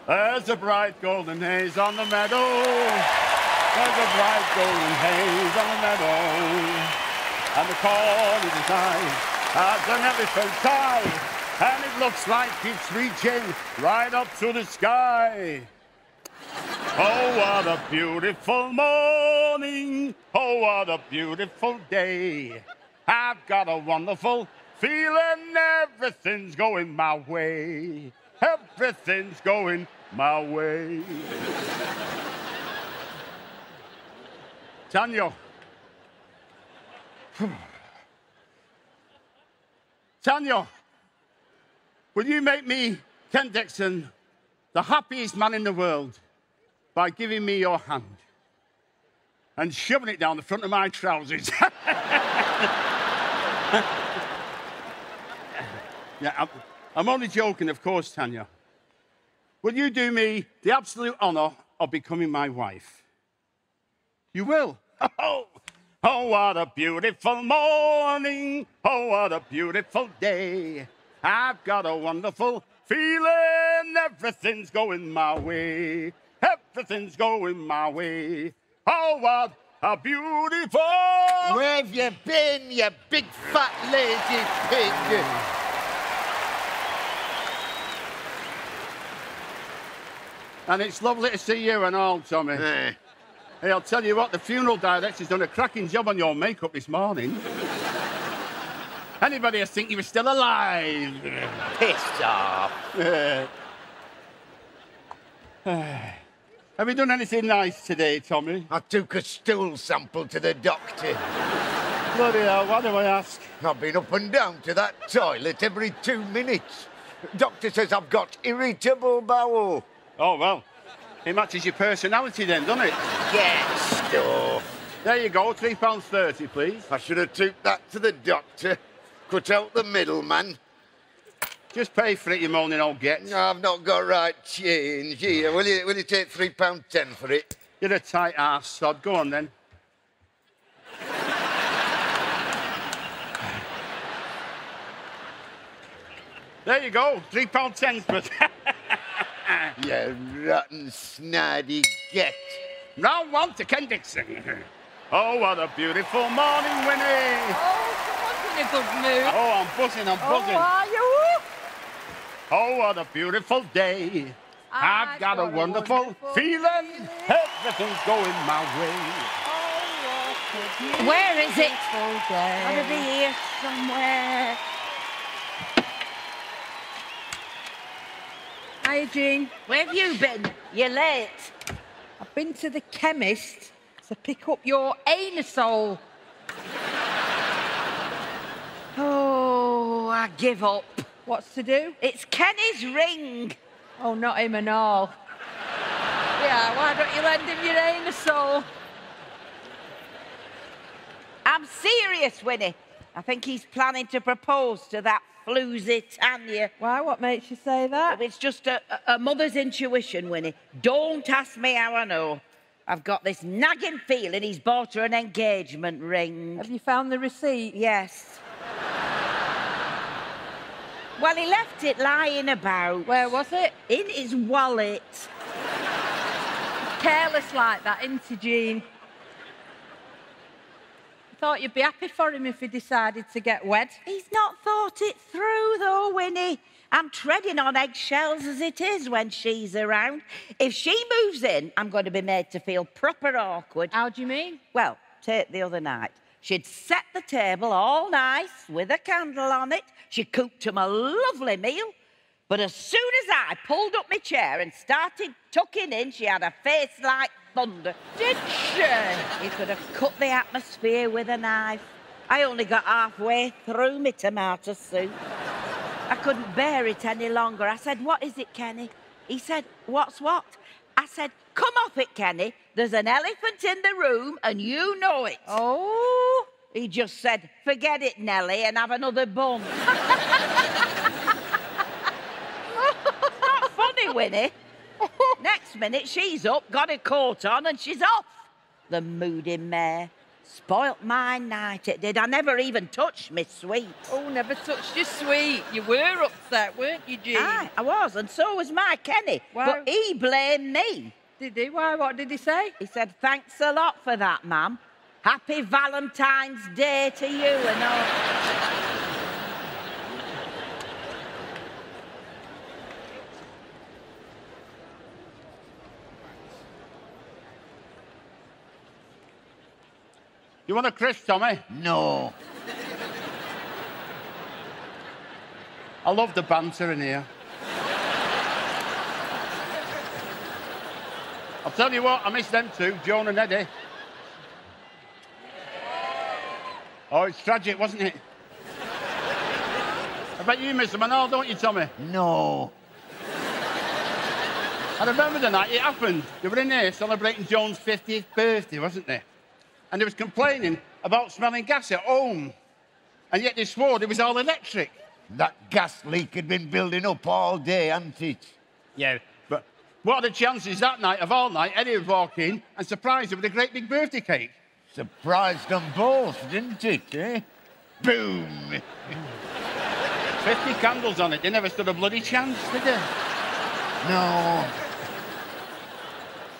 There's a bright golden haze on the meadow. There's a bright golden haze on the meadow. And the corn is as high as an elephant's eye. And it looks like it's reaching right up to the sky. Oh, what a beautiful morning. Oh, what a beautiful day. I've got a wonderful feeling everything's going my way. Everything's going my way. Tanya. Tanya, will you make me, Ken Dixon, the happiest man in the world by giving me your hand and shoving it down the front of my trousers? Yeah, I'm only joking, of course, Tanya. Will you do me the absolute honour of becoming my wife? You will? Oh, what a beautiful morning. Oh, what a beautiful day. I've got a wonderful feeling everything's going my way. Everything's going my way. Oh, what a beautiful... Where have you been, you big fat lazy pig? And it's lovely to see you and all, Tommy. Hey, I'll tell you what, the funeral director's done a cracking job on your makeup this morning. Anybody would think you were still alive. Piss off. Have you done anything nice today, Tommy? I took a stool sample to the doctor. Bloody hell, why do I ask? I've been up and down to that toilet every 2 minutes. Doctor says I've got irritable bowel. Oh, well, it matches your personality then, doesn't it? Get stuff. There you go, £3.30, please. I should have took that to the doctor. Cut out the middleman. Just pay for it, you moaning old gets. No, I've not got right change. Here, will you take £3.10 for it? You're a tight ass sod. Go on, then. There you go, £3.10 for it. You rotten, snidey get. Round one to Ken Dixon. Oh, what a beautiful morning, Winnie. Oh, someone's in a good mood. Oh, I'm buzzing, I'm buzzing. Oh, are you? Oh, what a beautiful day. I've got a wonderful feeling. Everything's going my way. Oh, Where is it? Gotta be here somewhere. Hi, Jean. Where have you been? You're late. I've been to the chemist to pick up your anusole. Oh, I give up. What's to do? It's Kenny's ring. Oh, not him and all. Yeah, why don't you lend him your anusole? I'm serious, Winnie. I think he's planning to propose to that floozy Tanya. Why? What makes you say that? It's just a mother's intuition, Winnie. Don't ask me how I know. I've got this nagging feeling he's bought her an engagement ring. Have you found the receipt? Yes. Well, he left it lying about. Where was it? In his wallet. Careless like that, isn't he, Jean? I thought you'd be happy for him if he decided to get wed. He's not thought it through, though, Winnie. I'm treading on eggshells as it is when she's around. If she moves in, I'm going to be made to feel proper awkward. How do you mean? Well, take the other night. She'd set the table all nice with a candle on it. She cooked him a lovely meal. But as soon as I pulled up my chair and started tucking in, she had a face like thunder. Did she? You could have cut the atmosphere with a knife. I only got halfway through my tomato soup. I couldn't bear it any longer. I said, "What is it, Kenny?" He said, "What's what?" I said, "Come off it, Kenny. There's an elephant in the room and you know it." Oh. He just said, "Forget it, Nelly, and have another bun." Not funny, Winnie. Next minute, she's up, got her coat on, and she's off. The moody mare. Spoilt my night, it did. I never even touched me sweet. Oh, never touched your sweet. You were upset, weren't you, Jean? Aye, I was, and so was my Kenny. Why? But he blamed me. Did he? Why? What did he say? He said, thanks a lot for that, ma'am. Happy Valentine's Day to you and all. You want a crisp, Tommy? No. I love the banter in here. I'll tell you what, I miss them two, Joan and Eddie. Oh, it's tragic, wasn't it? I bet you miss them and all, don't you, Tommy? No. I remember the night it happened. They were in here celebrating Joan's 50th birthday, wasn't they? And they was complaining about smelling gas at home. And yet they swore it was all electric. That gas leak had been building up all day, hadn't it? Yeah, but what are the chances that night of all night Eddie would walk in and surprise her with a great big birthday cake? Surprised them both, didn't it, eh? Boom! 50 candles on it. They never stood a bloody chance, did they? No.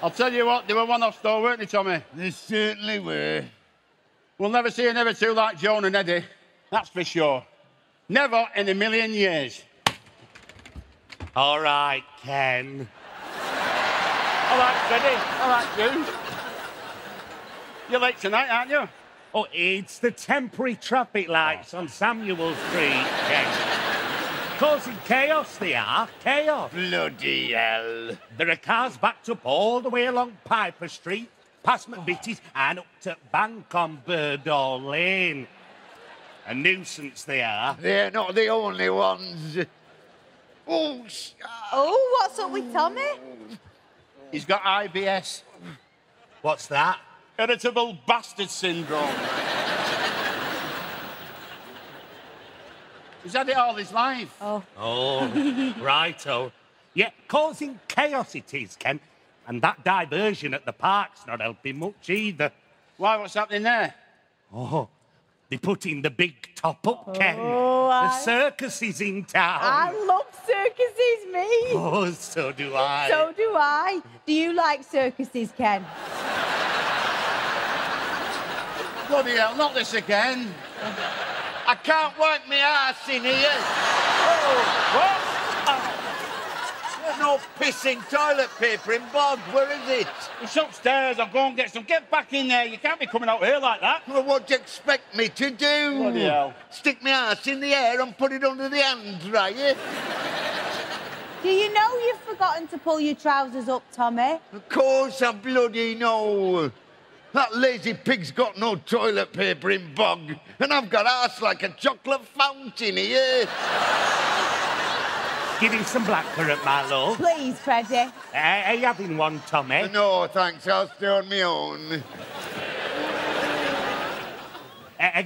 I'll tell you what, they were one-off though, weren't they, Tommy? They certainly were. We'll never see another two like Joan and Eddie. That's for sure. Never in a million years. All right, Ken. All right, Freddie. All right, you. You're late tonight, aren't you? Oh, it's the temporary traffic lights on Samuel Street, Ken. Causing chaos, they are. Chaos. Bloody hell. There are cars backed up all the way along Piper Street, past McVitie's and up to Bank on Birdall Lane. A nuisance they are. They're not the only ones. Oh, Oh, what's up with Tommy? He's got IBS. What's that? Irritable bastard syndrome. He's had it all his life. Oh. Oh, righto. Yeah, causing chaos it is, Ken. And that diversion at the park's not helping much either. Why, what's happening there? Oh, they put in the big top-up, Ken. Oh, The circus is in town. I love circuses, me. Oh, so do I. So do I. Do you like circuses, Ken? Bloody hell, not this again. I can't wipe my ass in here. Oh, what? There's no pissing toilet paper in Bog. Where is it? It's upstairs. I'll go and get some. Get back in there. You can't be coming out here like that. Well, what do you expect me to do? Bloody hell. Stick my ass in the air and put it under the hands, right? Do you know you've forgotten to pull your trousers up, Tommy? Of course I bloody know. That lazy pig's got no toilet paper in Bog, and I've got arse like a chocolate fountain here. Give him some blackcurrant, my love. Please, Freddie. Are you having one, Tommy? No, thanks, I'll stay on my own.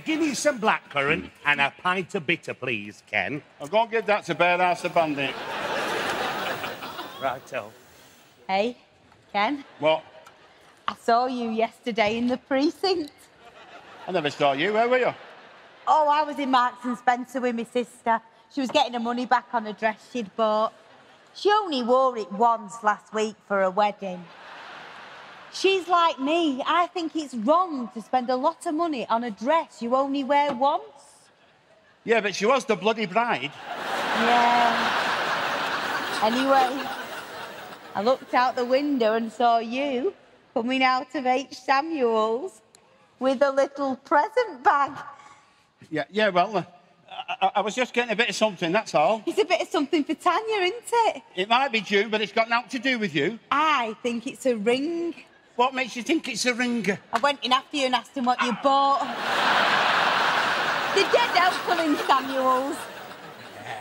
Give me some blackcurrant and a pint of bitter, please, Ken. I'll go and give that to Bear House the Bandit. Righto. Hey, Ken, What? I saw you yesterday in the precinct. I never saw you. Where were you? Oh, I was in Marks and Spencer with my sister. She was getting her money back on a dress she'd bought. She only wore it once last week for a wedding. She's like me. I think it's wrong to spend a lot of money on a dress you only wear once. Yeah, but she was the bloody bride. Yeah. Anyway, I looked out the window and saw you coming out of H. Samuel's with a little present bag. Yeah, well, I was just getting a bit of something, that's all. It's a bit of something for Tanya, isn't it? It might be June, but it's got nothing to do with you. I think it's a ring. What makes you think it's a ring? I went in after you and asked him what you bought. They're dead helpful in Samuel's.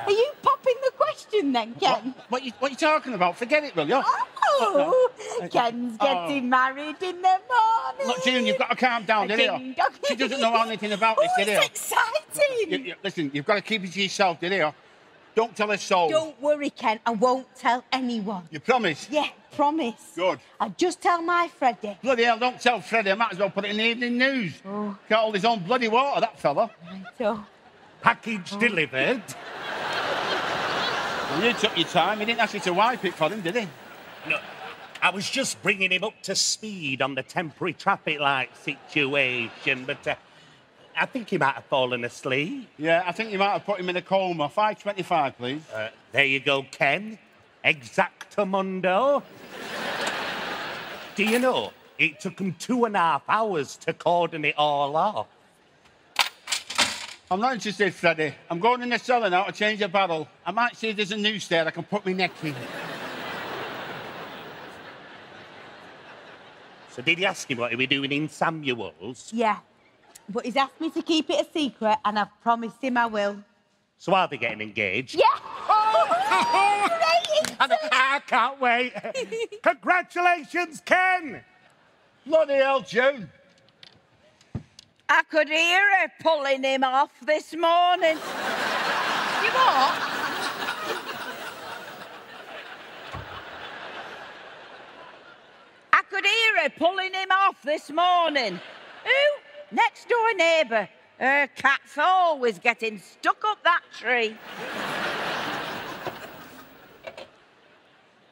Are you popping the question then, Ken? What you talking about? Forget it, will you? Oh, Ken's getting married in the morning. Look, June, you've got to calm down, did you? Ding dong. She doesn't know anything about this, Oh, did you? it's exciting. Listen, you've got to keep it to yourself, did you? Don't tell a soul. Don't worry, Ken. I won't tell anyone. You promise? Yeah, promise. Good. I'll just tell my Freddie. Bloody hell, don't tell Freddie. I might as well put it in the evening news. Oh. Can't hold his own bloody water, that fella. So, Package delivered. Well, you took your time. He didn't ask you to wipe it for him, did he? No, I was just bringing him up to speed on the temporary traffic light situation, but I think he might have fallen asleep. Yeah, I think you might have put him in a coma. 5:25, please. There you go, Ken. Exactamundo. Do you know, it took him 2.5 hours to cordon it all off. I'm not interested, Freddie. I'm going in the cellar now to change a barrel. I might see if there's a noose there I can put my neck in. So did you ask him what he was doing in Samuel's? yeah. But he's asked me to keep it a secret, and I've promised him I will. So are they getting engaged? Yeah! Oh, great! I can't wait. Congratulations, Ken! Bloody hell, June. I could hear her pulling him off this morning. You what? I could hear her pulling him off this morning. Who? Next door neighbour. Her cat's always getting stuck up that tree.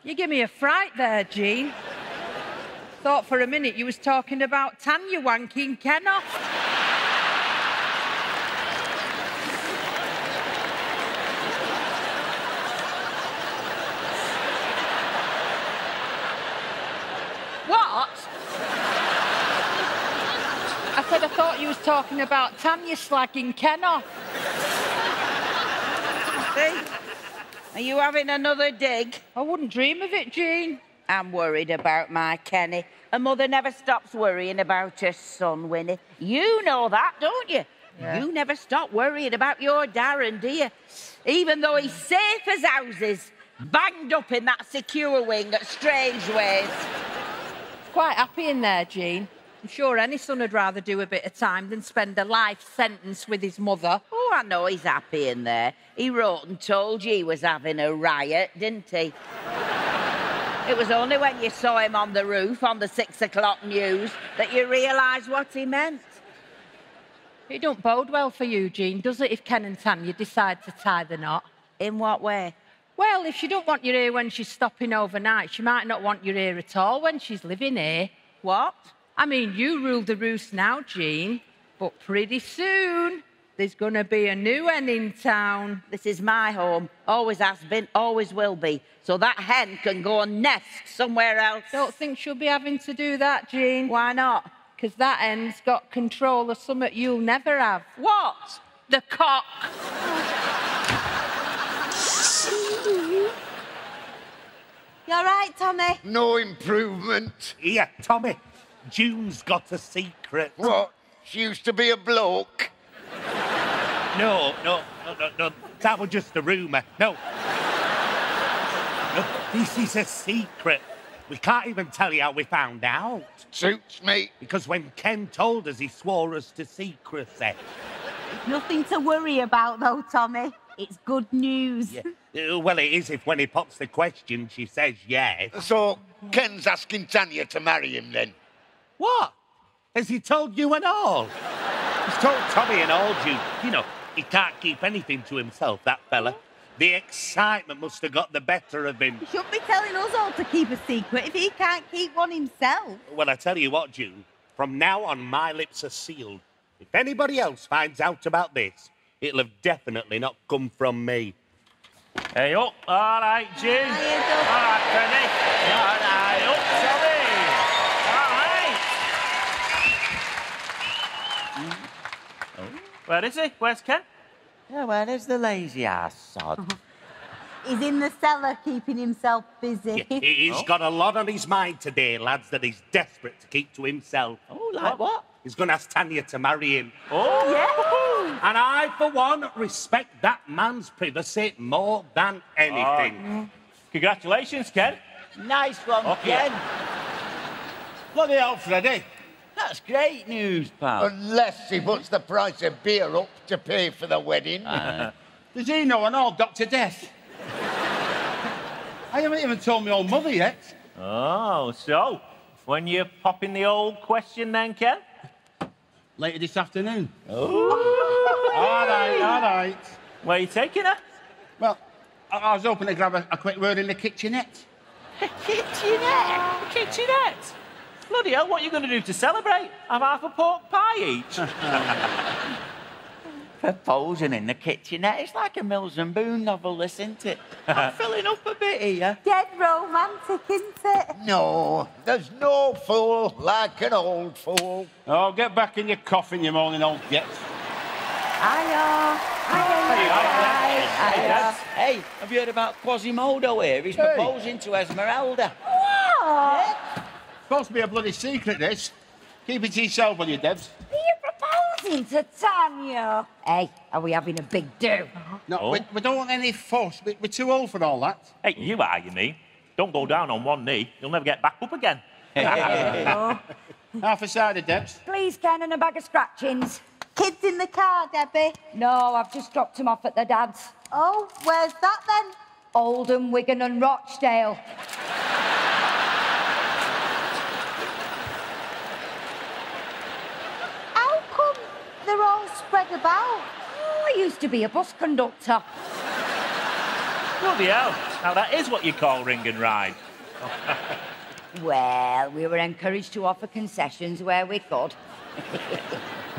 You give me a fright there, Jean. Thought for a minute you was talking about Tanya wanking Ken off. What? I said I thought you was talking about Tanya slagging Ken off. See? Are you having another dig? I wouldn't dream of it, Jean. I'm worried about my Kenny. A mother never stops worrying about her son, Winnie. You know that, don't you? Yeah. You never stop worrying about your Darren, do you? Even though he's safe as houses, banged up in that secure wing at Strangeways. Quite happy in there, Jean. I'm sure any son would rather do a bit of time than spend a life sentence with his mother. Oh, I know he's happy in there. He wrote and told you he was having a riot, didn't he? It was only when you saw him on the roof on the 6 o'clock news that you realised what he meant. It don't bode well for you, Jean, does it, if Ken and Tanya decide to tie the knot? In what way? Well, if she don't want you here when she's stopping overnight, she might not want you here at all when she's living here. What? I mean, you rule the roost now, Jean, but pretty soon there's going to be a new hen in town. This is my home. Always has been, always will be. So that hen can go and nest somewhere else. Don't think she'll be having to do that, Jean. Why not? Because that hen's got control of something you'll never have. What? The cock. You all right, Tommy? No improvement. Yeah, Tommy, June's got a secret. What? She used to be a bloke. No. That was just a rumour. No, this is a secret. We can't even tell you how we found out. Suits me. Because when Ken told us, he swore us to secrecy. Nothing to worry about, though, Tommy. It's good news. Yeah. Well, it is if when he pops the question, she says yes. So, Ken's asking Tanya to marry him then? What? Has he told you and all? He's told Tommy and all, June. You know, he can't keep anything to himself, that fella. The excitement must have got the better of him. He shouldn't be telling us all to keep a secret if he can't keep one himself. Well, I tell you what, June, from now on, my lips are sealed. If anybody else finds out about this, it'll have definitely not come from me. Hey, up. All right, June. All right, Penny. All right, up, Tommy. All right. Where is he? Where's Ken? Yeah, well, there's the lazy ass sod. He's in the cellar keeping himself busy. Yeah, he's got a lot on his mind today, lads, that he's desperate to keep to himself. Oh, like what? He's going to ask Tanya to marry him. Oh, Yeah. And I, for one, respect that man's privacy more than anything. Congratulations, Ken. Nice one, Okay. Ken. Bloody hell, Freddie. That's great news, pal. Unless he puts the price of beer up to pay for the wedding. Does he know an old Dr. Death? I haven't even told my old mother yet. Oh, so when you pop in the old question then, Ken? Later this afternoon. Oh. All right. Where are you taking her? Well, I was hoping to grab a quick word in the kitchenette. The kitchenette? The kitchenette? Bloody hell, what are you going to do to celebrate? Have half a pork pie each? Proposing in the kitchenette. It's like a Mills and Boone novel, isn't it? I'm filling up a bit here. Dead romantic, isn't it? No, there's no fool like an old fool. Oh, get back in your coffin, you moaning old git. Hey, have you heard about Quasimodo here? He's proposing to Esmeralda. What? Supposed to be a bloody secret, this. Keep it to yourself, will you, Debs? Are you proposing to Tanya? Hey, are we having a big do? No, Oh. we don't want any fuss. We're too old for all that. Hey, you are, you mean? Don't go down on one knee. You'll never get back up again. Half a cider, Debs. Please, Ken, and a bag of scratchings. Kids in the car, Debbie. No, I've just dropped them off at their dad's. Oh, where's that then? Oldham, Wigan and Rochdale. How come they're all spread about? Oh, I used to be a bus conductor. Bloody hell. Now, that is what you call ring and ride. Well, we were encouraged to offer concessions where we could.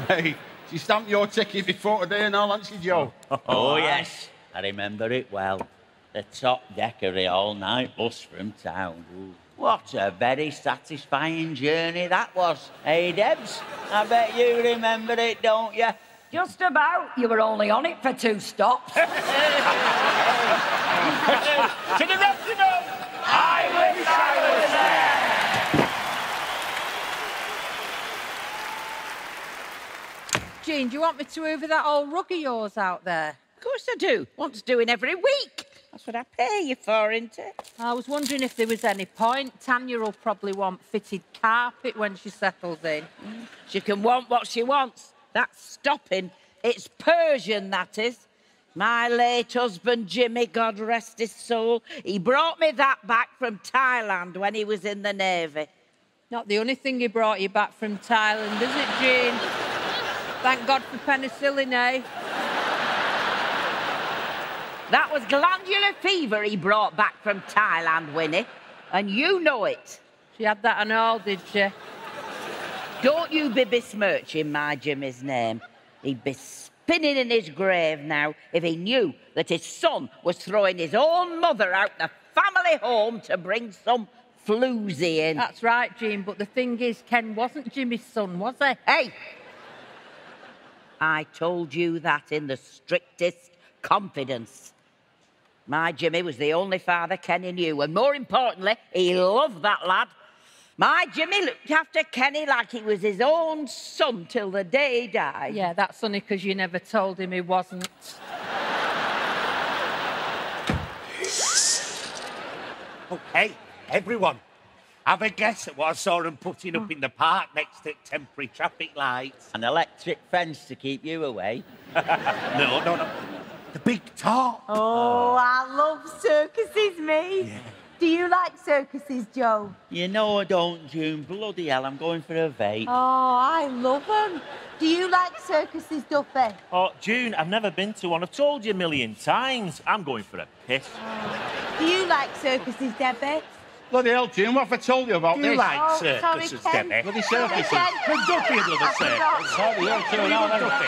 Hey, she stamped your ticket before today and all, hasn't she, Joe? Oh, yes. I remember it well. The top deck of the all-night bus from town. Ooh. What a very satisfying journey that was. Hey, Debs, I bet you remember it, don't you? Just about. You were only on it for 2 stops. To the referendum! I wish I was there! Jean, do you want me to hoover that old rug of yours out there? Of course I do. Want to doing every week. That's what I pay you for, isn't it? I was wondering if there was any point. Tanya will probably want fitted carpet when she settles in. She can want what she wants. That's stopping. It's Persian, that is. My late husband, Jimmy, God rest his soul, he brought me that back from Thailand when he was in the Navy. Not the only thing he brought you back from Thailand, is it, Jean? Thank God for penicillin, eh? That was glandular fever he brought back from Thailand, Winnie. And you know it. She had that and all, did she? Don't you be besmirching my Jimmy's name. He'd be spinning in his grave now if he knew that his son was throwing his own mother out the family home to bring some floozy in. That's right, Jean, but the thing is, Ken wasn't Jimmy's son, was he? Hey! I told you that in the strictest confidence. My Jimmy was the only father Kenny knew, and more importantly, he loved that lad. My Jimmy looked after Kenny like he was his own son till the day he died. Yeah, that's only because you never told him he wasn't. Oh, hey, everyone. Have a guess at what I saw them putting up in the park next to temporary traffic lights. An electric fence to keep you away. No. The big top. Oh, I love circuses, me. Yeah. Do you like circuses, Joe? You know I don't, June. Bloody hell, I'm going for a vape. Oh, I love them. Do you like circuses, Duffy? Oh, June, I've never been to one. I've told you a million times. I'm going for a piss. Do you like circuses, Debbie? Bloody hell, Jim, what have I told you about Do this? you like Oh, sorry, circuses, Ken. Debbie? Bloody circuses. Ken. Duffy would love a circus. Sorry, you're too now, then. Duffy.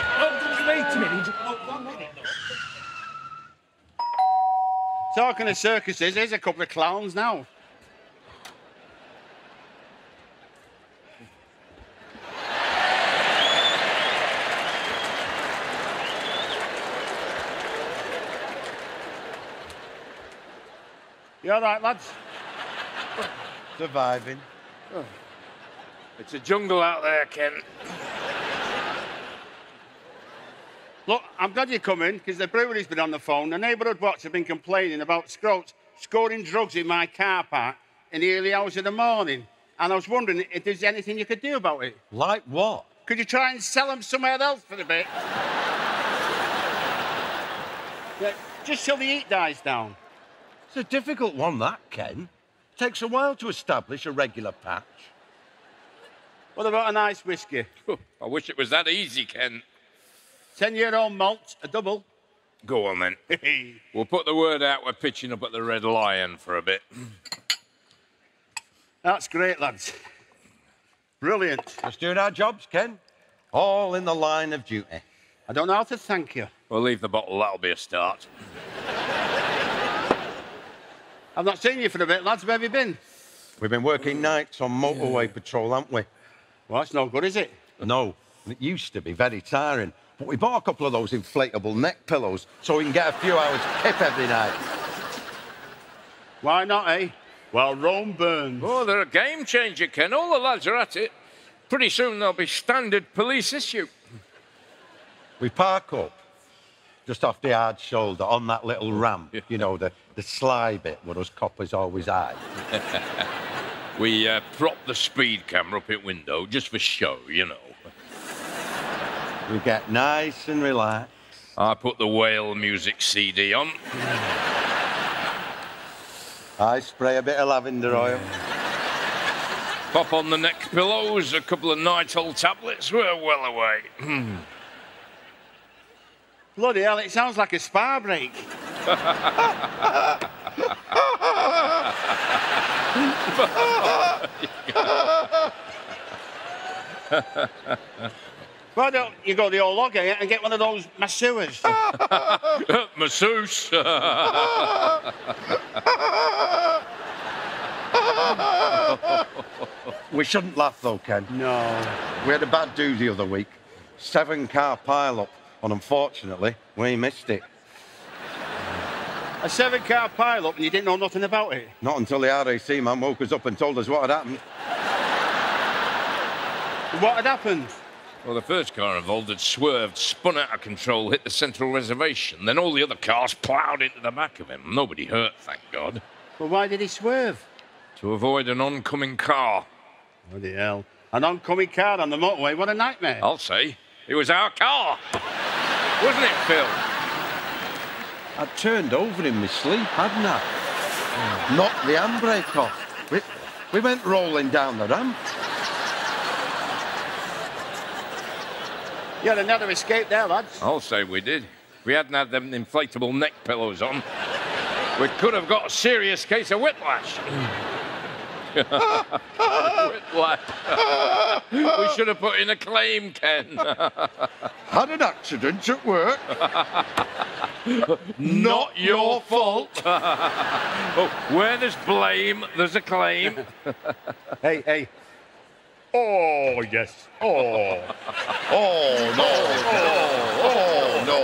Wait a minute. Talking of circuses, here's a couple of clowns now. You all right, lads? Surviving. It's a jungle out there, Ken. Look, I'm glad you come in, because the brewery's been on the phone. The neighbourhood watch have been complaining about Scroats scoring drugs in my car park in the early hours of the morning. And I was wondering if there's anything you could do about it. Like what? Could you try and sell them somewhere else for a bit? Yeah, just till the heat dies down. It's a difficult one, that, Ken. Takes a while to establish a regular patch. What about a nice whiskey? I wish it was that easy, Ken. 10-year-old malt, a double. Go on, then. We'll put the word out we're pitching up at the Red Lion for a bit. That's great, lads. Brilliant. Just doing our jobs, Ken. All in the line of duty. I don't know how to thank you. We'll leave the bottle. That'll be a start. I've not seen you for a bit, lads. Where have you been? We've been working nights on motorway patrol, haven't we? Well, that's no good, is it? No. It used to be very tiring. But we bought a couple of those inflatable neck pillows so we can get a few hours kip every night. Why not, eh? Well, Rome burns. Oh, they're a game changer, Ken. All the lads are at it. Pretty soon they'll be standard police issue. We park up just off the hard shoulder on that little ramp, you know, the sly bit where us coppers always hide. We prop the speed camera up in window just for show, you know. We get nice and relaxed. I put the whale music CD on. I spray a bit of lavender oil. Pop on the neck pillows, a couple of Nitol tablets. We're well away. Bloody hell, it sounds like a spa break. Why don't you go the old log here and get one of those masseurs? Masseuse. We shouldn't laugh, though, Ken. No. We had a bad do the other week. 7-car pile-up, and unfortunately, we missed it. A 7-car pile-up and you didn't know nothing about it? Not until the RAC man woke us up and told us what had happened. What had happened? Well, the first car involved had swerved, spun out of control, hit the central reservation. Then all the other cars ploughed into the back of him. Nobody hurt, thank God. Well, why did he swerve? To avoid an oncoming car. Bloody hell. An oncoming car on the motorway, what a nightmare. I'll say. It was our car. Wasn't it, Phil? I'd turned over in my sleep, hadn't I? Knocked the handbrake off. We went rolling down the ramp. You had another escape there, lads. I'll say we did. If we hadn't had them inflatable neck pillows on, we could have got a serious case of whiplash. Whiplash. We should have put in a claim, Ken. Had an accident at work. Not your fault. Oh, where there's blame, there's a claim. Hey. Oh, yes. Oh. Oh, no. Oh, no.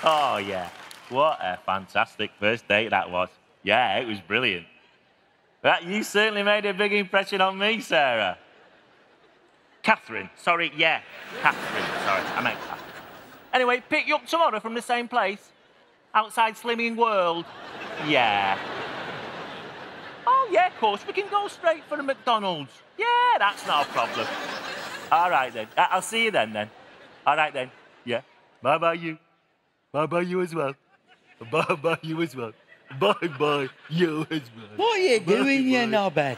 Oh, yeah. What a fantastic first date that was. Yeah, it was brilliant. You certainly made a big impression on me, Sarah. Catherine. Sorry, yeah. Catherine. Sorry, I meant Catherine. Anyway, pick you up tomorrow from the same place? Outside Slimming World? Yeah. Oh, yeah, of course. We can go straight for a McDonald's. Yeah, that's not a problem. All right, then. I'll see you then. All right, then. Yeah. Bye-bye, you. Bye-bye, you as well. Bye-bye, you as well. Bye-bye, you as well. What are you doing, you knobhead?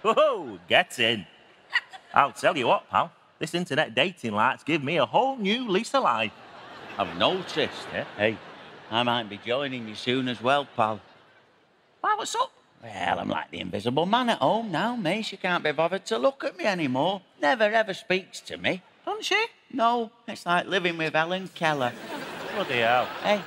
Whoa, get in. I'll tell you what, pal. This internet dating light's give me a whole new lease of life. I've noticed. Hey, I might be joining you soon as well, pal. Why, what's up? Well, I'm like the invisible man at home now, mate. She can't be bothered to look at me anymore. Never, ever speaks to me. Doesn't she? No, it's like living with Helen Keller. Bloody hell. Hey,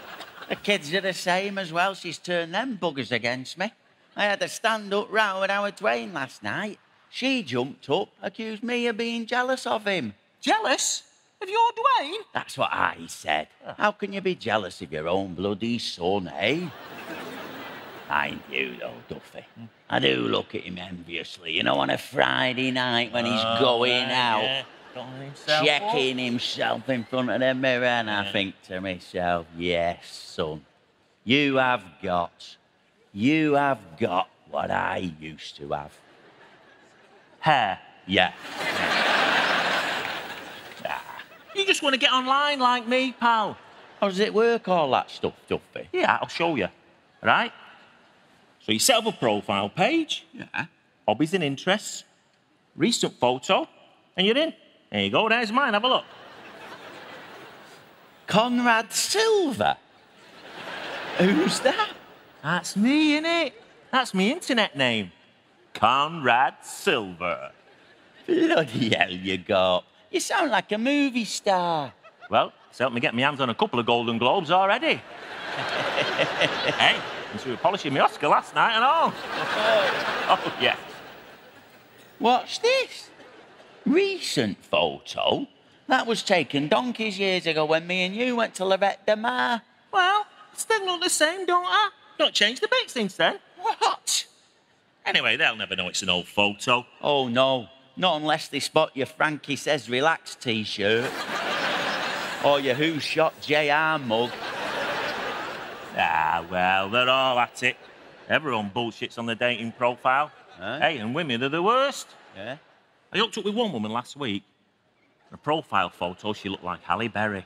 the kids are the same as well. She's turned them buggers against me. I had a stand-up row with Howard Twain last night. She jumped up, accused me of being jealous of him. Jealous? Of your Dwayne? That's what I said. How can you be jealous of your own bloody son, eh? Mind you, though, Duffy. I do look at him enviously, you know, on a Friday night when he's going out. Yeah. Checking himself in front of the mirror, and I think to myself, yes, son, you have got You have got what I used to have. Hair. Yeah. You just want to get online like me, pal. How does it work, all that stuff, Duffy? Yeah, I'll show you. Right? So you set up a profile page. Yeah. Hobbies and interests. Recent photo. And you're in. There you go. There's mine. Have a look. Conrad Silver? Who's that? That's me, innit? That's me internet name. Conrad Silver. Bloody hell, you go. You sound like a movie star. Well, it's helped me get my hands on a couple of Golden Globes already. Hey, since we were polishing my Oscar last night and all. Oh, yeah. What's this? Recent photo? That was taken donkeys years ago when me and you went to Lorette de Mar. Well, still look the same, don't I? Not changed a bit since then. What? Anyway, they'll never know it's an old photo. Oh, no. Not unless they spot your Frankie Says Relax T-shirt. Or your Who Shot JR mug. Ah, well, they're all at it. Everyone bullshits on the dating profile. Huh? Hey, and women are the worst. Yeah? I hooked up with one woman last week. Her profile photo, she looked like Halle Berry.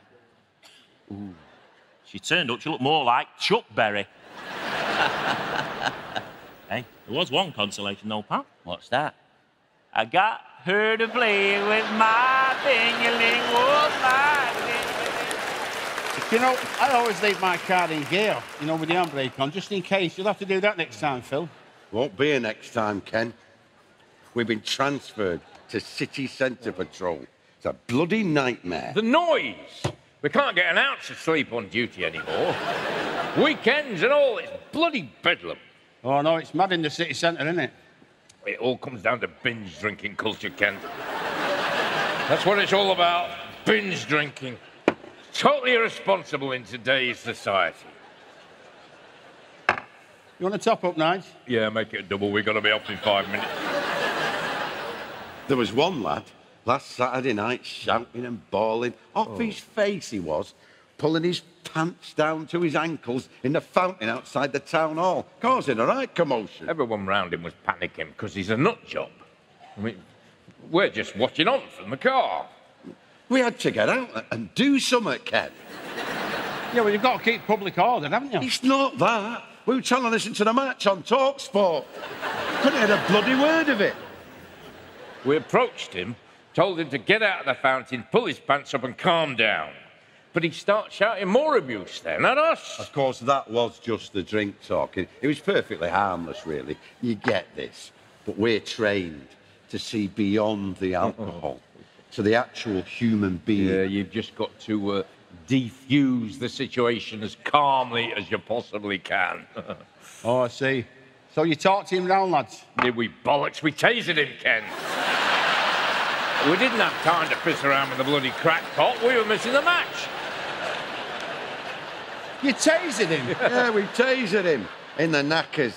Ooh. She turned up, she looked more like Chuck Berry. Hey, there was one consolation though, pal. What's that? I got her to play with my ding-a-ling, oh, my ding-a-ling. You know, I always leave my car in gear, you know, with the handbrake on, just in case. You'll have to do that next time, Phil. Won't be a next time, Ken. We've been transferred to City Centre Patrol. It's a bloody nightmare. The noise! We can't get an ounce of sleep on duty anymore. Weekends and all, it's bloody bedlam. Oh, no, it's mad in the city centre, isn't it? It all comes down to binge drinking culture, Ken. That's what it's all about, binge drinking. Totally irresponsible in today's society. You want to top up, Nige? Yeah, make it a double. We've got to be off in 5 minutes. There was one lad last Saturday night shouting and bawling. Off his face he was, pulling his pants down to his ankles in the fountain outside the town hall, causing a right commotion. Everyone round him was panicking because he's a nut job. I mean, we're just watching on from the car. We had to get out and do something, Ken. Yeah, well, you've got to keep public order, haven't you? It's not that. We were trying to listen to the match on TalkSport. Couldn't hear a bloody word of it. We approached him, told him to get out of the fountain, pull his pants up and calm down. But he'd start shouting more abuse then at us. Of course, that was just the drink talking. It was perfectly harmless, really. You get this. But we're trained to see beyond the alcohol to the actual human being. Yeah, you've just got to defuse the situation as calmly as you possibly can. Oh, I see. So you talked him down, lads? Did we bollocks? We tasered him, Ken. We didn't have time to piss around with the bloody crackpot. We were missing the match. You tasered him? Yeah, we tasered him in the knackers.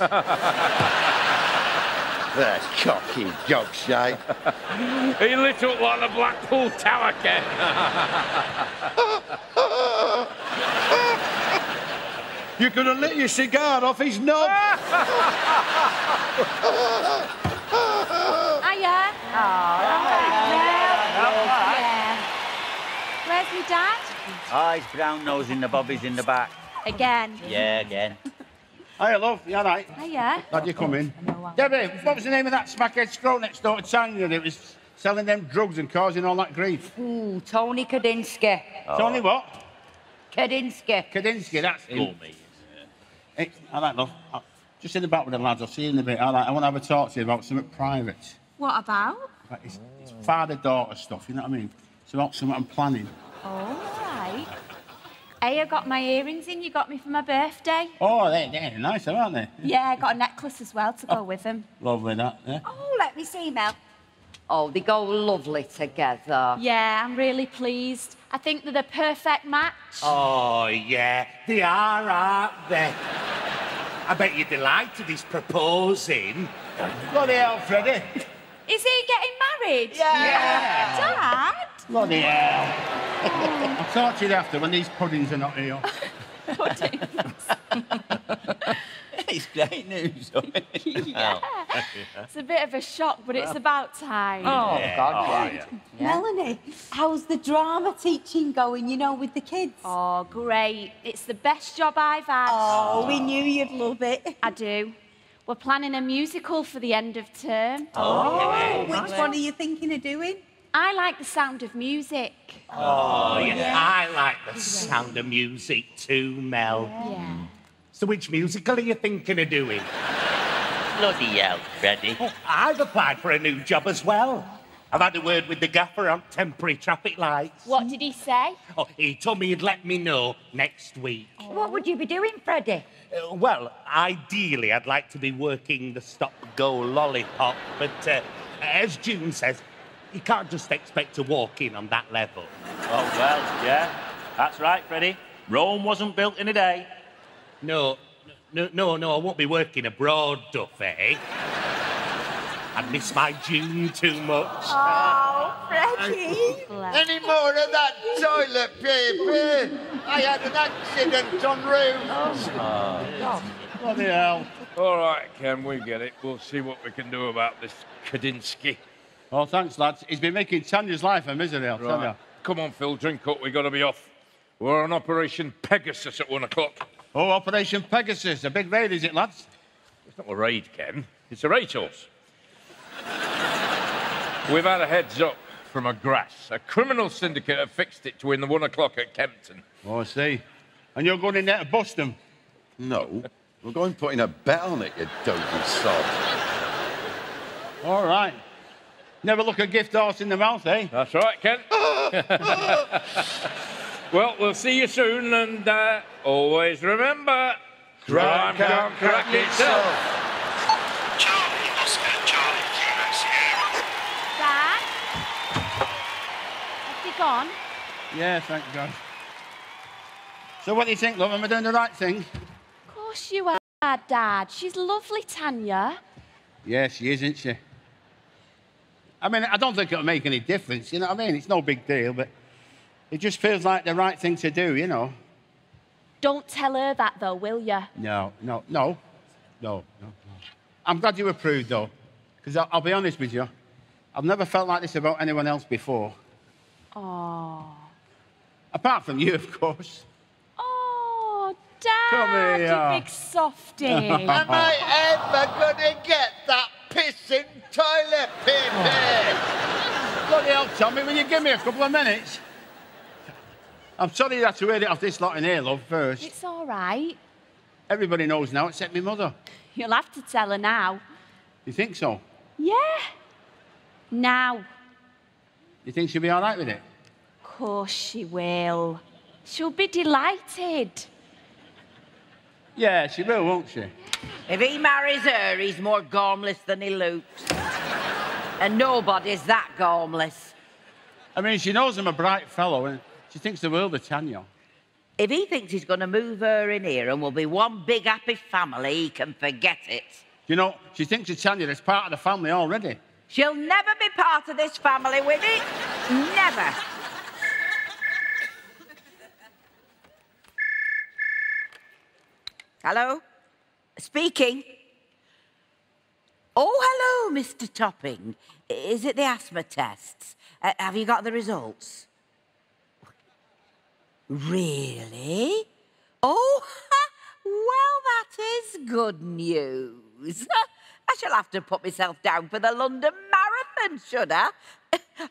The cocky dog shite. He lit up like the Blackpool Tower, Ken. You could have lit your cigar off his knob. Hiya. Where's my dad? Oh, he's brown nose in the bobbies in the back. Again. Yeah, again. Hiya, love. You all right? Hiya. Glad you come in. Debbie, what was the name of that smackhead scroll next door to Tanya that was selling them drugs and causing all that grief? Ooh, Tony Kadinsky. Tony what? Kadinsky. Kadinsky, that's him. Hey, all right, love. Just in the back with the lads. I'll see you in a bit. All right, I want to have a talk to you about something private. What about? It's father-daughter stuff, you know what I mean? It's about something I'm planning. All right. Hey, I got my earrings in you got me for my birthday. Oh, they're nice, aren't they? Yeah, I got a necklace as well to go with them. Lovely, that, yeah. Oh, let me see, Mel. Oh, they go lovely together. Yeah, I'm really pleased. I think they're the perfect match. Oh, yeah, they are, aren't they? I bet you're delighted he's proposing. Bloody hell, Freddie. Is he getting married? Yeah. Dad? Bloody hell. I'll talk to you after when these puddings are not here. Puddings. It's great news. Yeah. It's a bit of a shock, but it's about time. Oh, Yeah. God, Oh, yeah. Melanie, how's the drama teaching going, you know, with the kids? Oh, great. It's the best job I've had. Oh, we knew you'd love it. I do. We're planning a musical for the end of term. Oh, which one are you thinking of doing? I like the sound of music. Oh, yeah. I like the sound of music too, Mel. Yeah. So which musical are you thinking of doing? Bloody hell, Freddie. Oh, I've applied for a new job as well. I've had a word with the gaffer on temporary traffic lights. What did he say? Oh, he told me he'd let me know next week. What would you be doing, Freddie? Well, ideally, I'd like to be working the stop-go lollipop, but as June says, you can't just expect to walk in on that level. Oh, well, yeah. That's right, Freddie. Rome wasn't built in a day. No, I won't be working abroad, Duff, eh? I miss my June too much. Oh, Freddie. Any more of that toilet paper? I had an accident en route. Bloody hell. All right, Ken, we get it. We'll see what we can do about this Kadinsky. Oh, thanks, lads. He's been making Tanya's life a misery, I'll tell you. Come on, Phil, drink up. We've got to be off. We're on Operation Pegasus at 1 o'clock. Oh, Operation Pegasus. A big raid, is it, lads? It's not a raid, Ken. It's a racehorse. We've had a heads up from a grass. A criminal syndicate have fixed it to win the 1 o'clock at Kempton. Oh, I see. And you're going in there to bust them? No. We're going putting a bet on it, you dozy sod. All right. Never look a gift horse in the mouth, eh? That's right, Ken. Well, we'll see you soon, and always remember, crime can't crack itself. Charlie, Oscar, Charlie, Kilo, Sierra. Dad? Have they gone? Yeah, thank God. So what do you think, love? Am I doing the right thing? Of course you are, Dad. She's lovely, Tanya. Yeah, she is, isn't she? I mean, I don't think it'll make any difference, you know what I mean? It's no big deal, but it just feels like the right thing to do, you know? Don't tell her that, though, will you? No. I'm glad you approved, though, because I'll be honest with you, I've never felt like this about anyone else before. Oh. Apart from you, of course. Oh, Dad, Come here. you big softie. Am I ever gonna get that pissing toilet paper? Bloody hell, Tommy, will you give me a couple of minutes? I'm sorry you had to hear it off this lot in here, love, first. It's all right. Everybody knows now, except my mother. You'll have to tell her now. You think so? Yeah. Now. You think she'll be all right with it? Of course she will. She'll be delighted. Yeah, she will, won't she? If he marries her, he's more gormless than he looks. And nobody's that gormless. I mean, she knows I'm a bright fellow, and she thinks the world of Tanya. If he thinks he's going to move her in here and we'll be one big happy family, he can forget it. You know, she thinks of Tanya as part of the family already. She'll never be part of this family, Winnie. Never. Hello? Speaking. Oh, hello, Mr. Topping. Is it the asthma tests? Have you got the results? Really? Oh, well, that is good news. I shall have to put myself down for the London Marathon, should I?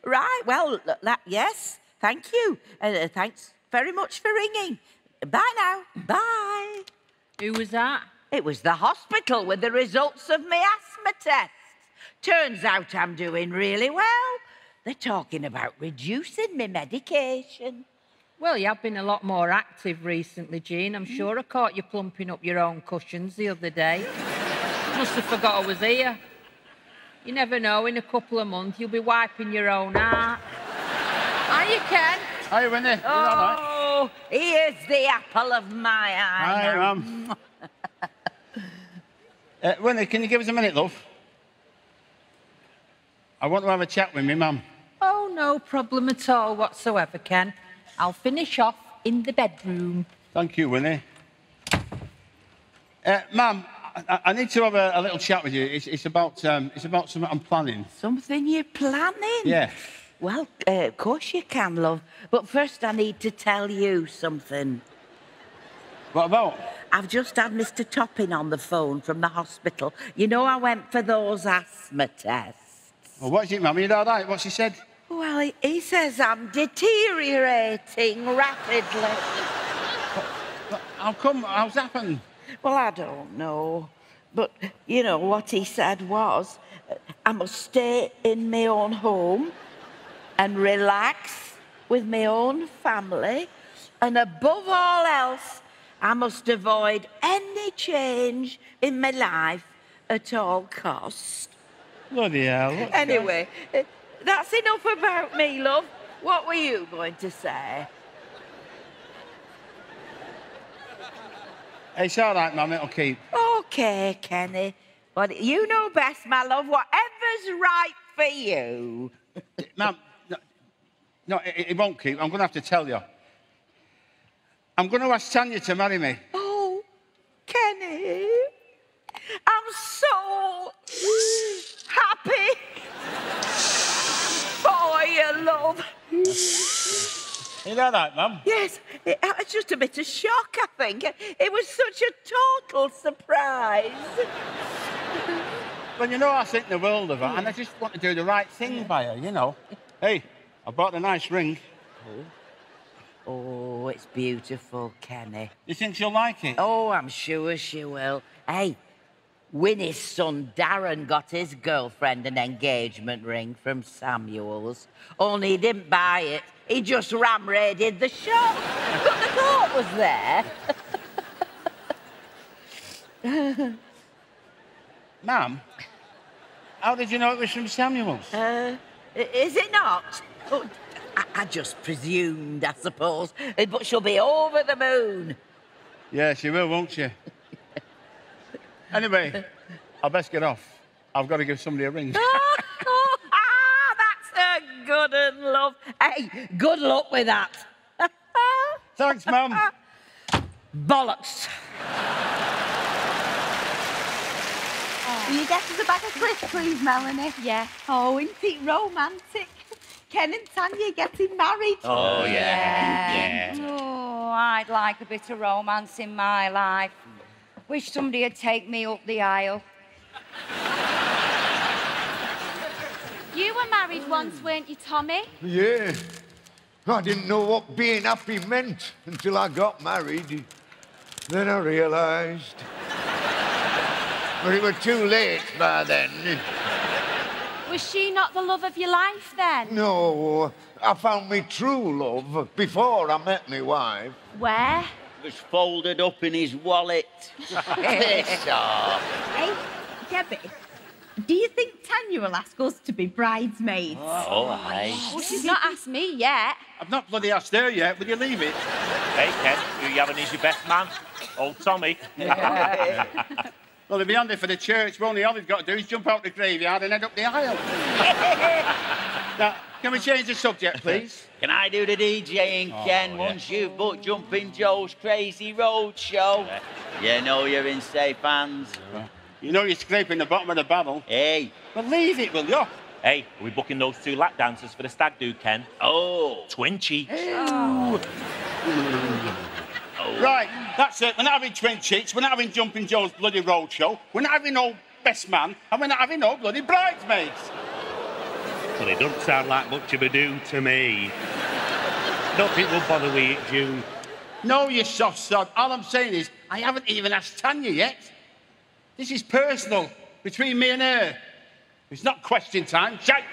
Right, well, yes, thank you. Thanks very much for ringing. Bye now. Bye. Who was that? It was the hospital with the results of my asthma tests. Turns out I'm doing really well. They're talking about reducing my medication. Well, you have been a lot more active recently, Jean. I'm sure I caught you plumping up your own cushions the other day. Must have forgot I was here. You never know, in a couple of months, you'll be wiping your own heart. Hiya, Ken. Hiya, Winnie. Oh, he is the apple of my eye. Hi, now. Mum. Winnie, can you give us a minute, love? I want to have a chat with me, Mum. Oh, no problem at all whatsoever, Ken. I'll finish off in the bedroom. Thank you, Winnie. Mum, I need to have a little chat with you. It's about something I'm planning. Something you're planning? Yeah. Well, of course you can, love. But first I need to tell you something. What about? I've just had Mr. Topping on the phone from the hospital. You know, I went for those asthma tests. Well, what is it, Mum? Are you all right? What's he said? Well, he says I'm deteriorating rapidly. How come? How's happened? Well, I don't know. But, you know, what he said was, I must stay in my own home and relax with my own family. And above all else, I must avoid any change in my life at all costs. Bloody hell. Anyway, that's enough about me, love. What were you going to say? It's all right, Mum. It'll keep. OK, Kenny. But you know best, my love. Whatever's right for you. Mum, no, it won't keep. I'm going to have to tell you. I'm going to ask Tanya to marry me. Oh, Kenny. I'm so happy for you, love. You know that, Mum? Yes, it was just a bit of shock, I think. It was such a total surprise. Well, you know, I think the world of her, and I just want to do the right thing by her, you know. Hey, I bought a nice ring. Oh, it's beautiful, Kenny. You think she'll like it? Oh, I'm sure she will. Hey, Winnie's son Darren got his girlfriend an engagement ring from Samuel's. Only he didn't buy it. He just ram-raided the shop. But the thought was there. Ma'am, how did you know it was from Samuel's? Is it not? Oh, I just presumed, I suppose. But she'll be over the moon. Yeah, she will, won't she? Anyway, I best get off. I've got to give somebody a ring. That's a good one, love. Hey, good luck with that. Thanks, Mum. Bollocks. Will you get us a bag of crisps, please, Melanie? Yeah. Oh, isn't it romantic? Ken and Tanya getting married. Oh, yeah. Oh, I'd like a bit of romance in my life. Wish somebody would take me up the aisle. You were married once, weren't you, Tommy? Yeah. I didn't know what being happy meant until I got married. Then I realised. But it was too late by then. Was she not the love of your life then? No, I found me true love before I met my wife. Where? It was folded up in his wallet. Piss off. Hey, Debbie, do you think Tanya will ask us to be bridesmaids? Oh, aye. Well, she's not asked me yet. I've not bloody asked her yet. Will you leave it? Hey, Ken, who you having as your best man? Old Tommy. Well, it'll be handy for the church. Well, all he's got to do is jump out the graveyard and head up the aisle. Now, can we change the subject, please? Can I do the DJing, Ken, once you've booked Jumping Joe's Crazy Road Show? You know you're in safe hands. You know you're scraping the bottom of the barrel. Hey. Well, leave it, will you? Hey, are we booking those 2 lap dancers for the stag do, Ken? Oh. Twin cheeks. Right, that's it. We're not having twin cheeks. We're not having Jumping Joe's bloody road show. We're not having no best man. And we're not having no bloody bridesmaids. Well, it doesn't sound like much of a do to me. Don't think we'll bother with it, June. No, you soft sod. All I'm saying is, I haven't even asked Tanya yet. This is personal, between me and her. It's not question time. Shite!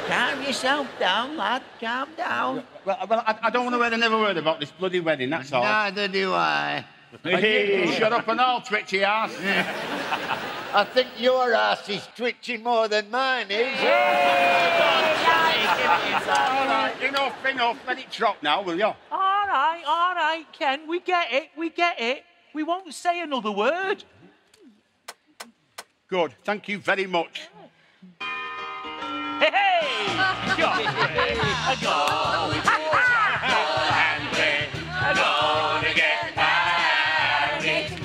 Calm yourself down, lad. Calm down. Well, I don't want to hear another word about this bloody wedding, that's all. Neither do I. Hey, shut up and all, twitchy ass. I think your ass is twitching more than mine is. All right, enough. Let it drop now, will you? All right, Ken. We get it. We won't say another word. Good, thank you very much. Hey! Go! And we're gonna get married.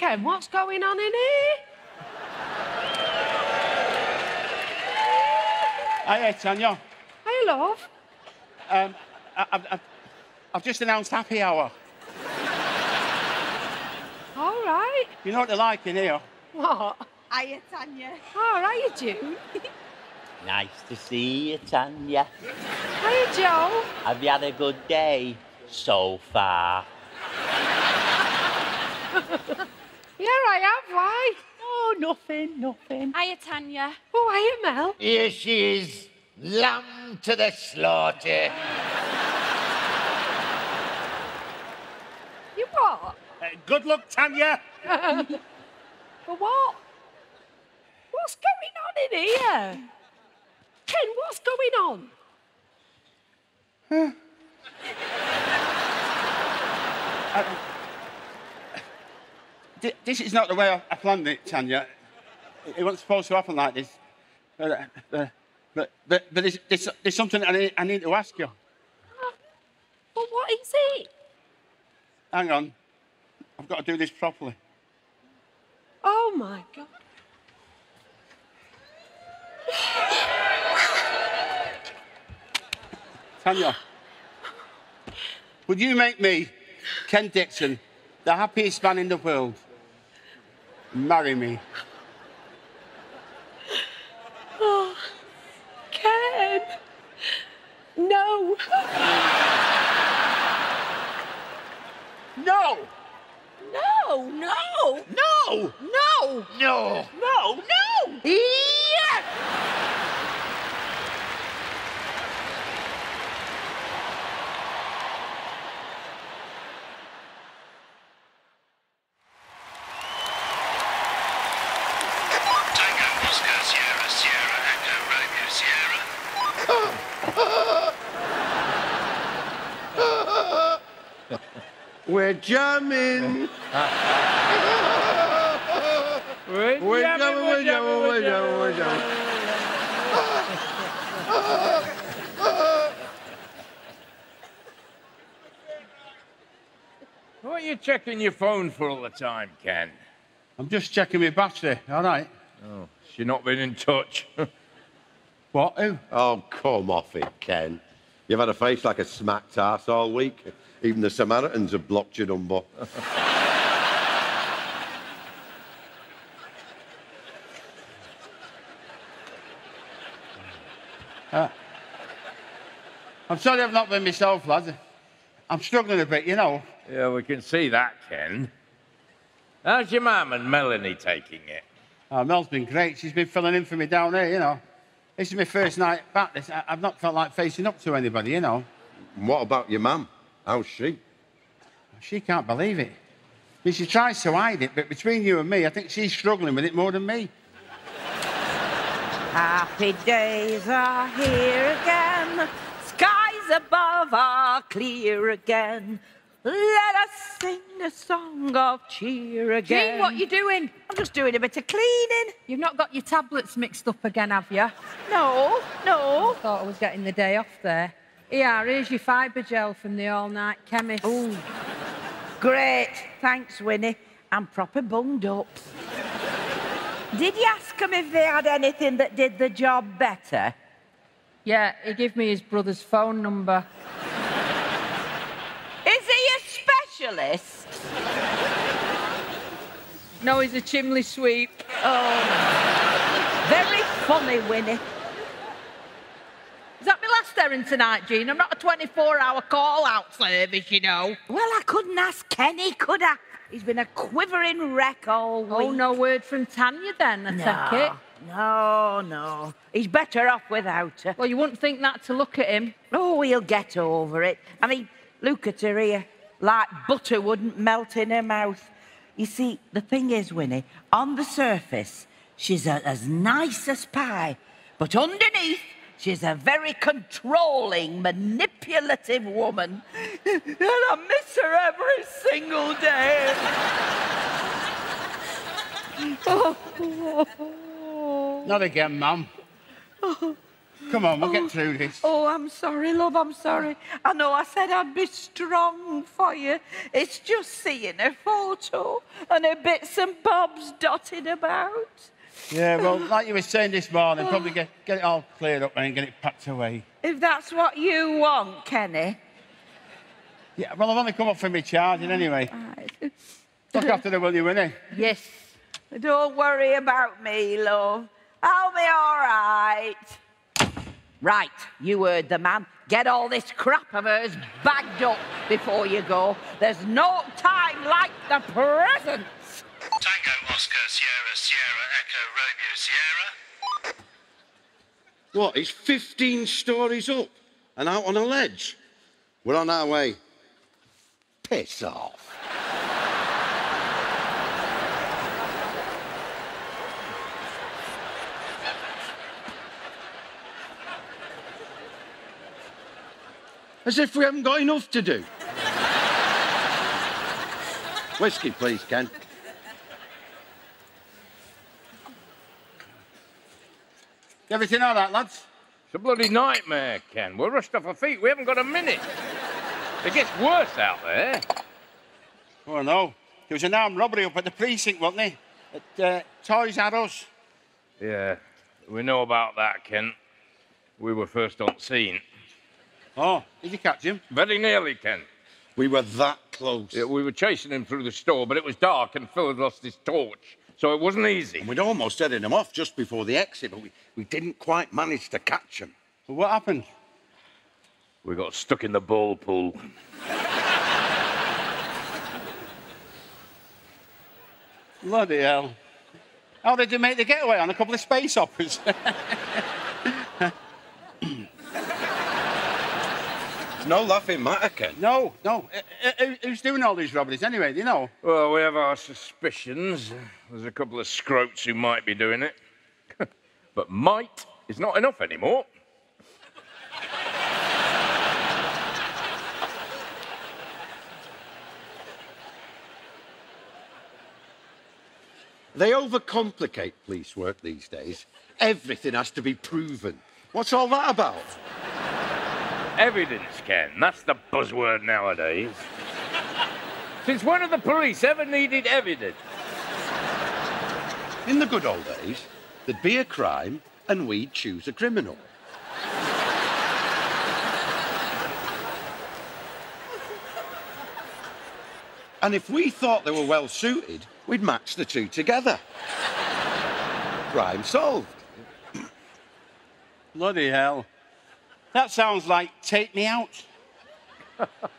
Ken, what's going on in here? Hey, Tanya. Hey, love. I've just announced happy hour. All right. You know what they're like in here? What? Hiya, Tanya. All right, you June. Nice to see you, Tanya. Hiya, Joe. Have you had a good day so far? Yeah, I have. Why? Oh, nothing. Hiya, Tanya. Oh, hiya, Mel. Here she is, lamb to the slaughter. You what? Good luck, Tanya. For what? What's going on in here? Ken, what's going on? This is not the way I planned it, Tanya. It wasn't supposed to happen like this. But there's something I need to ask you. Well, what is it? Hang on. I've got to do this properly. Oh, my God. Tanya, would you make me, Ken Dixon, the happiest man in the world? Marry me. Oh, Ken. No. No! No, no. No! No. No. No! No. Yes! Tango, Oscar, Sierra, Sierra, Echo, Romeo, Sierra. We're jamming. We're jamming. What are you checking your phone for all the time, Ken? I'm just checking my battery, all right? Oh, she's not been in touch. What? Who? Oh, come off it, Ken. You've had a face like a smacked ass all week. Even the Samaritans have blocked your number. I'm sorry I've not been myself, lads. I'm struggling a bit, you know. Yeah, we can see that, Ken. How's your mum and Melanie taking it? Oh, Mel's been great. She's been filling in for me down here, you know. This is my first night back. I've not felt like facing up to anybody, you know. And what about your mum? How's she? She can't believe it. I mean, she tries to hide it, but between you and me, I think she's struggling with it more than me. Happy days are here again. Skies above are clear again. Let us sing a song of cheer again. Jean, what you doing? I'm just doing a bit of cleaning. You've not got your tablets mixed up again, have you? No. I thought I was getting the day off there. Here's your fibre gel from the all-night chemist. Oh, great. Thanks, Winnie. I'm proper bunged up. Did you ask them if they had anything that did the job better? Yeah, he gave me his brother's phone number. Is he a specialist? No, he's a chimney sweep. Oh, very funny, Winnie. Is that my last errand tonight, Jean? I'm not a 24-hour call-out service, you know. Well, I couldn't ask Kenny, could I? He's been a quivering wreck all week. Oh, no word from Tanya then, I take it? No. He's better off without her. Well, you wouldn't think that to look at him. Oh, he'll get over it. I mean, look at her here. Like butter wouldn't melt in her mouth. You see, the thing is, Winnie, on the surface, she's as nice as pie. But underneath, she's a very controlling, manipulative woman. And I miss her every single day. Not again, Mum. Come on, we'll get through this. Oh, I'm sorry, love, I'm sorry. I know I said I'd be strong for you. It's just seeing a photo and her bits and bobs dotted about. Yeah, well, like you were saying this morning, probably get it all cleared up and get it packed away. If that's what you want, Kenny. Yeah, well, I've only come up for me charging anyway. Right. Look after the will you, Winnie? Yes. Don't worry about me, love. I'll be all right. Right, you heard the man. Get all this crap of hers bagged up before you go. There's no time like the present. Tango Oscar Sierra Sierra Echo Romeo Sierra. What, he's 15 stories up and out on a ledge? We're on our way. Piss off. As if we haven't got enough to do. Whiskey, please, Ken. Everything all right, lads? It's a bloody nightmare, Ken. We're rushed off our feet. We haven't got a minute. It gets worse out there. Oh, no. There was an armed robbery up at the precinct, wasn't there? At Toys R Us. Yeah, we know about that, Ken. We were first on scene. Oh, did you catch him? Very nearly, Ken. We were that close. Yeah, we were chasing him through the store, but it was dark and Phil had lost his torch, so it wasn't easy. And we'd almost headed him off just before the exit, but we didn't quite manage to catch him. Well, what happened? We got stuck in the ball pool. Bloody hell. How did you make the getaway on a couple of space operas? It's no laughing matter, Ken. No. Who's doing all these robberies anyway, do you know? Well, we have our suspicions. There's a couple of scroats who might be doing it. But might is not enough anymore. They overcomplicate police work these days. Everything has to be proven. What's all that about? Evidence, Ken. That's the buzzword nowadays. Since when have the police ever needed evidence? In the good old days, there'd be a crime and we'd choose a criminal. And if we thought they were well suited, we'd match the two together. Crime solved. Bloody hell. That sounds like Take Me Out.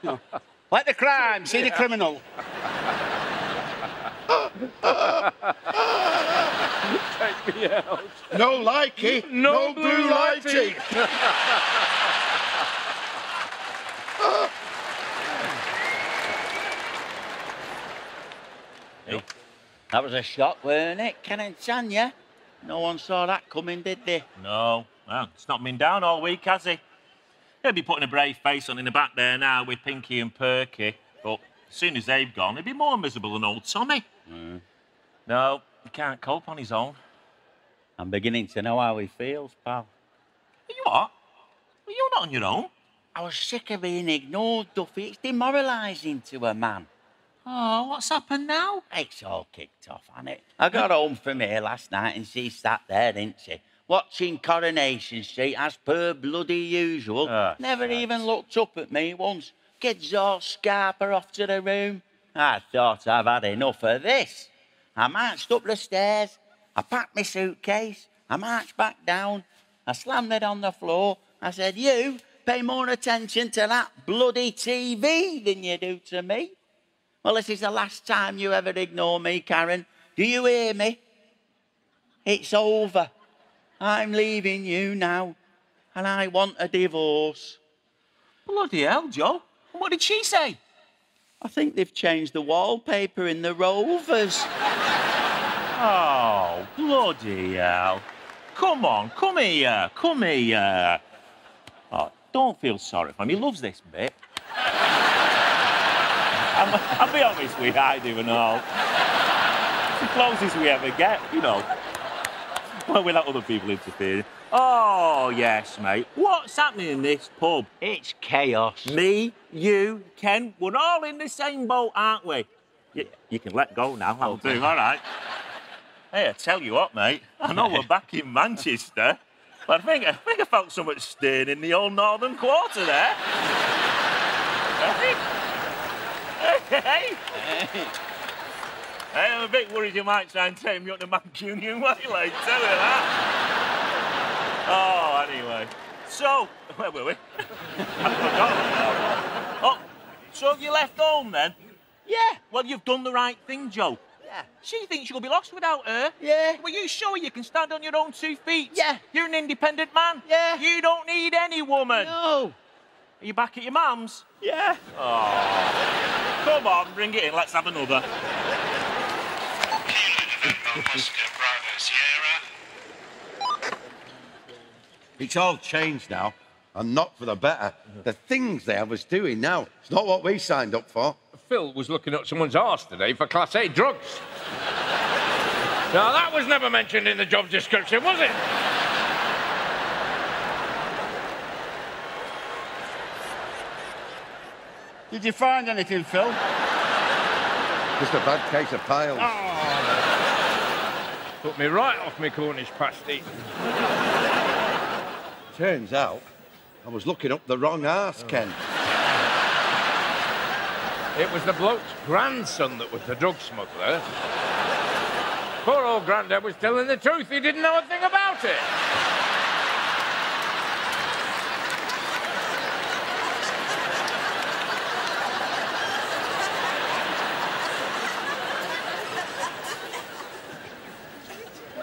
No. Like the crime, see the criminal. Take me out. No likey, no blue lighty. That was a shock, weren't it, Ken and Tanya? No one saw that coming, did they? No. Well, it's not been down all week, has he? He'll be putting a brave face on in the back there now with Pinky and Perky. But as soon as they've gone, he'll be more miserable than old Tommy. No, he can't cope on his own. I'm beginning to know how he feels, pal. You what? Well, you're not on your own. I was sick of being ignored, Duffy. It's demoralising to a man. Oh, what's happened now? It's all kicked off, hasn't it? I got home from here last night and she sat there, didn't she? Watching Coronation Street as per bloody usual. Never even looked up at me once. Kids all scarp her off to the room. I thought I've had enough of this. I marched up the stairs. I packed my suitcase. I marched back down. I slammed it on the floor. I said, you pay more attention to that bloody TV than you do to me. Well, this is the last time you ever ignore me, Karen. Do you hear me? It's over. I'm leaving you now, and I want a divorce. Bloody hell, Joe. What did she say? I think they've changed the wallpaper in the Rovers. Oh, bloody hell. Come on, come here, come here. Oh, don't feel sorry for him. He loves this bit. I'll be honest with you, I do and all. It's the closest we ever get, you know. Well, without other people interfering. Oh, yes, mate. What's happening in this pub? It's chaos. Me, you, Ken, we're all in the same boat, aren't we? You can let go now, I'll do, all right. Hey, I tell you what, mate, I know we're back in Manchester, but I think I felt something stirring in the old northern quarter there. Hey, I'm a bit worried you might try and take me up the Mancunian way later, tell you that. Oh, anyway. So, where were we? I've forgotten now. Oh, so you left home then? Yeah. Well, you've done the right thing, Joe. Yeah. She thinks you'll be lost without her. Yeah. Well, you show her you can stand on your own 2 feet. Yeah. You're an independent man. Yeah. You don't need any woman. No. Are you back at your mum's? Yeah. Oh. Come on, bring it in. Let's have another. Kilo November Oscar Bravo Sierra. It's all changed now, and not for the better. The things they have us doing now, it's not what we signed up for. Phil was looking at someone's arse today for Class A drugs. Now, that was never mentioned in the job description, was it? Did you find anything, Phil? Just a bad case of piles. Put me right off my Cornish pasty. Turns out, I was looking up the wrong arse, Ken. It was the bloke's grandson that was the drug smuggler. Poor old Grandad was telling the truth. He didn't know a thing about it.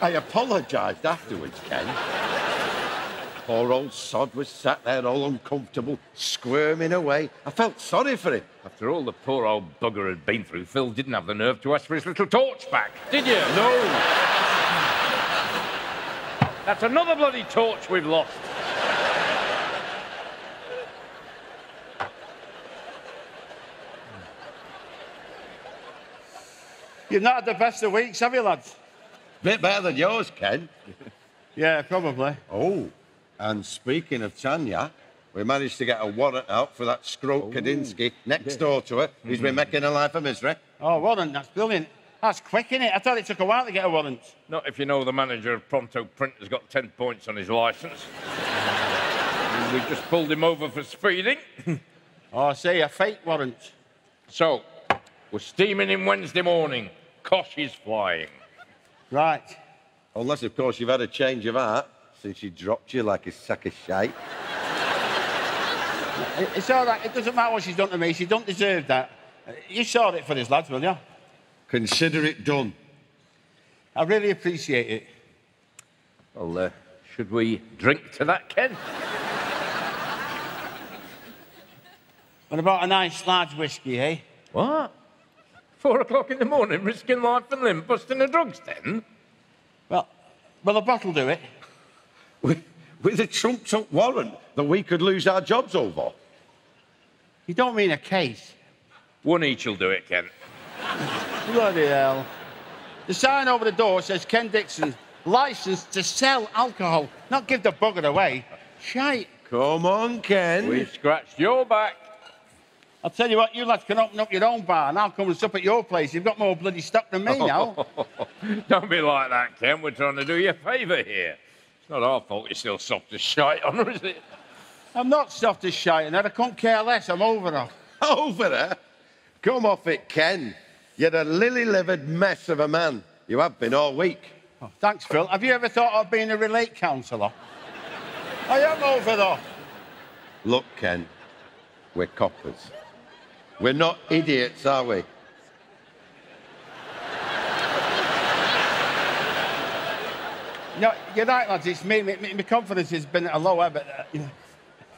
I apologised afterwards, Ken. Poor old sod was sat there all uncomfortable, squirming away. I felt sorry for him. After all the poor old bugger had been through, Phil didn't have the nerve to ask for his little torch back, did you? No. That's another bloody torch we've lost. You've not had the best of weeks, have you, lads? Bit better than yours, Ken. Yeah, probably. Oh, and speaking of Tanya, we managed to get a warrant out for that scrote Kadinsky next door to her. He's been making her life a misery. Oh, warrant, that's brilliant. That's quick, innit? I thought it took a while to get a warrant. Not if you know the manager of Pronto Print has got 10 points on his licence. We just pulled him over for speeding. Oh, I see, a fake warrant. So, we're steaming in Wednesday morning. Kosh is flying. Right. Unless, of course, you've had a change of heart since she dropped you like a sack of shite. It's all right. It doesn't matter what she's done to me. She don't deserve that. You sort it for us, lads, will you? Consider it done. I really appreciate it. Well, should we drink to that, Ken? What about a nice large whiskey, eh? What? 4 o'clock in the morning, risking life and limb, busting a drugs den? Well, a bottle do it. With a trumped-up warrant that we could lose our jobs over. You don't mean a case? One each will do it, Ken. Bloody hell. The sign over the door says Ken Dixon, licensed to sell alcohol, not give the bugger away. Shite. Come on, Ken. We've scratched your back. I'll tell you what, you lads can open up your own bar and I'll come and sup at your place. You've got more bloody stock than me now. Don't be like that, Ken. We're trying to do you a favour here. It's not our fault you're still soft as shite on her, is it? I'm not soft as shite and I couldn't care less. I'm over her. Over her? Come off it, Ken. You're a lily-livered mess of a man. You have been all week. Oh, thanks, Phil. Have you ever thought of being a relate counsellor? I am over her. Look, Ken, we're coppers. We're not idiots, are we? No, you're right, lads. It's me. My confidence has been at a low ebb.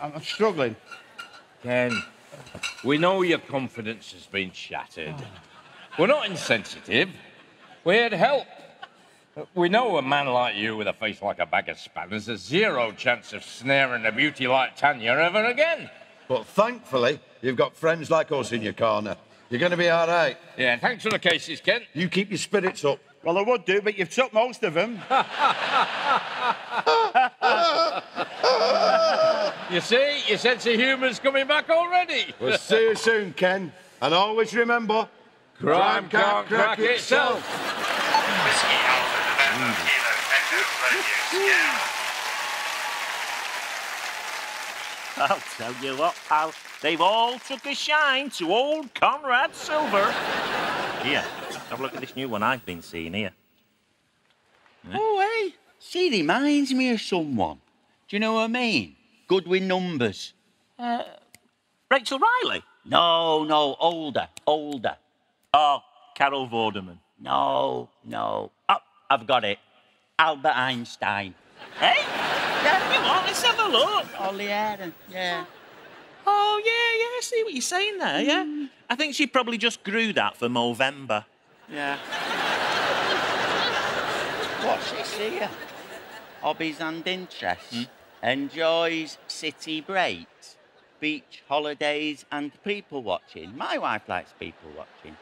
I'm struggling. Ken, we know your confidence has been shattered. We're not insensitive. We're here to help. We know a man like you with a face like a bag of spanners has zero chance of snaring a beauty like Tanya ever again. But thankfully, you've got friends like us in your corner. You're going to be all right. Yeah, thanks for the cases, Ken. You keep your spirits up. Well, I would do, but you've took most of them. You see, your sense of humour's coming back already. We'll see you soon, Ken. And always remember, crime can't crack itself. Whiskey Alpha November Kilo Echo Romeo Sierra. I'll tell you what, pal. They've all took a shine to old Conrad Silver. Here, have a look at this new one I've been seeing here. Oh, hey. She reminds me of someone. Do you know what I mean? Good with numbers. Rachel Riley? No, older. Oh, Carol Vorderman. No. Oh, I've got it. Albert Einstein. Hey? Yeah, come on, let's have a look. Ollie Aaron, yeah. Oh, yeah, I see what you're saying there, yeah? I think she probably just grew that for Movember. Yeah. What's this here? Hobbies and interests. Enjoys city breaks, beach holidays and people watching. My wife likes people watching.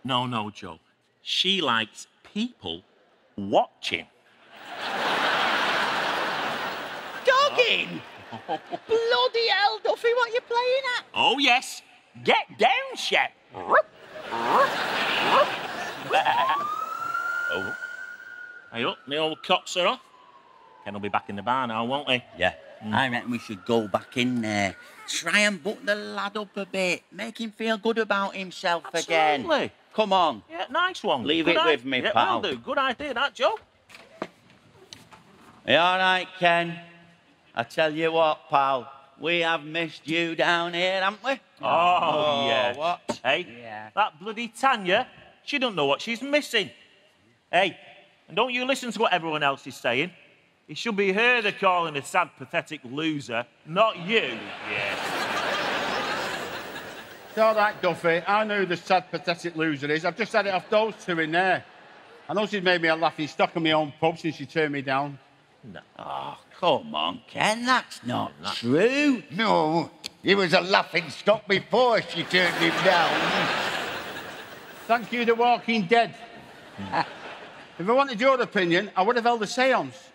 No, Joe. She likes people watching. Dogging? Bloody hell, Duffy, what you playing at? Oh, yes. Get down, Shep. Oh. Hey, look, the old cops are off. Ken will be back in the bar now, won't he? Yeah. I reckon we should go back in there. Try and buck the lad up a bit. Make him feel good about himself again. Come on. Yeah, nice one. Leave it with me, pal. Will do. Good idea, that, Joe. You all right, Ken? I tell you what, pal. We have missed you down here, haven't we? Oh yeah. What? Hey, that bloody Tanya, she don't know what she's missing. Hey, and don't you listen to what everyone else is saying. It should be her they're calling a sad, pathetic loser, not you. It's all right, Duffy. I know who the sad, pathetic loser is. I've just had it off those two in there. I know she's made me a laughing stock in my own pub since she turned me down. No. Oh, come on, Ken. That's not true. No, he was a laughing stock before she turned him down. Thank you, The Walking Dead. If I wanted your opinion, I would have held a séance.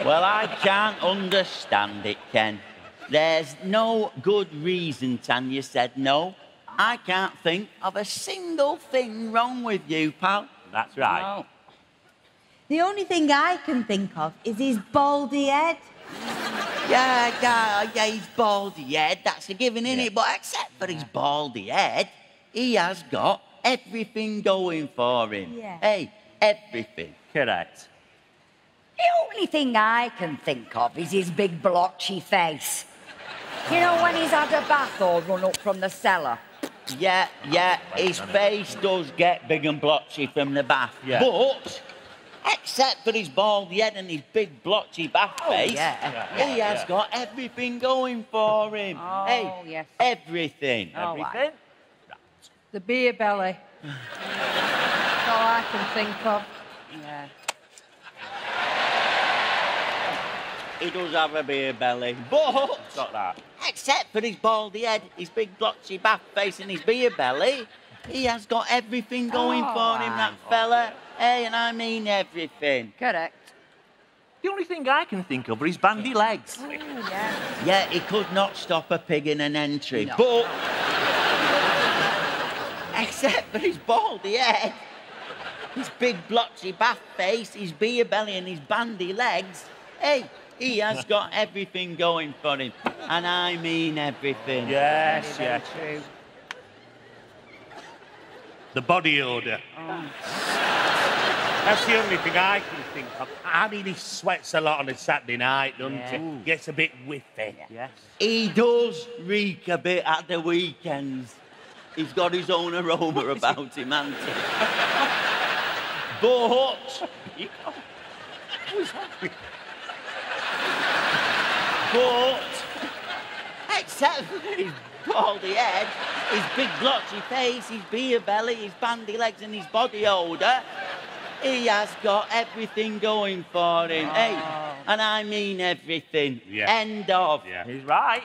Well, I can't understand it, Ken. There's no good reason Tanya said no. I can't think of a single thing wrong with you, pal. That's right. No. The only thing I can think of is his baldy head. Yeah, he's baldy head. That's a given, innit? But except for his baldy head, he has got everything going for him. Yeah. Hey, everything. Correct. The only thing I can think of is his big blotchy face. You know, when he's had a bath or run up from the cellar. Yeah, his face does get big and blotchy from the bath. Yeah. But, except for his bald head and his big blotchy bath face, he has got everything going for him. Oh, hey, yes. everything. Everything? The beer belly. That's all I can think of. Yeah. He does have a beer belly, but Got that. except for his baldy head, his big blotchy bath face and his beer belly, he has got everything going for him, that fella. Hey, and I mean everything. Correct. The only thing I can think of are his bandy legs. Oh, yeah. Yeah, he could not stop a pig in an entry, but except for his baldy head, his big blotchy bath face, his beer belly and his bandy legs, hey, he has got everything going for him. And I mean everything. Yes, Very yes. true. The body odour. That's the only thing I can think of. I mean, he sweats a lot on a Saturday night, doesn't he? Gets a bit whiffy. Yes. He does reek a bit at the weekends. He's got his own aroma about him, hasn't he? But, except for his baldy head, his big blotchy face, his beer belly, his bandy legs and his body odour, he has got everything going for him. Hey, and I mean everything. Yeah. End of. Yeah. He's right.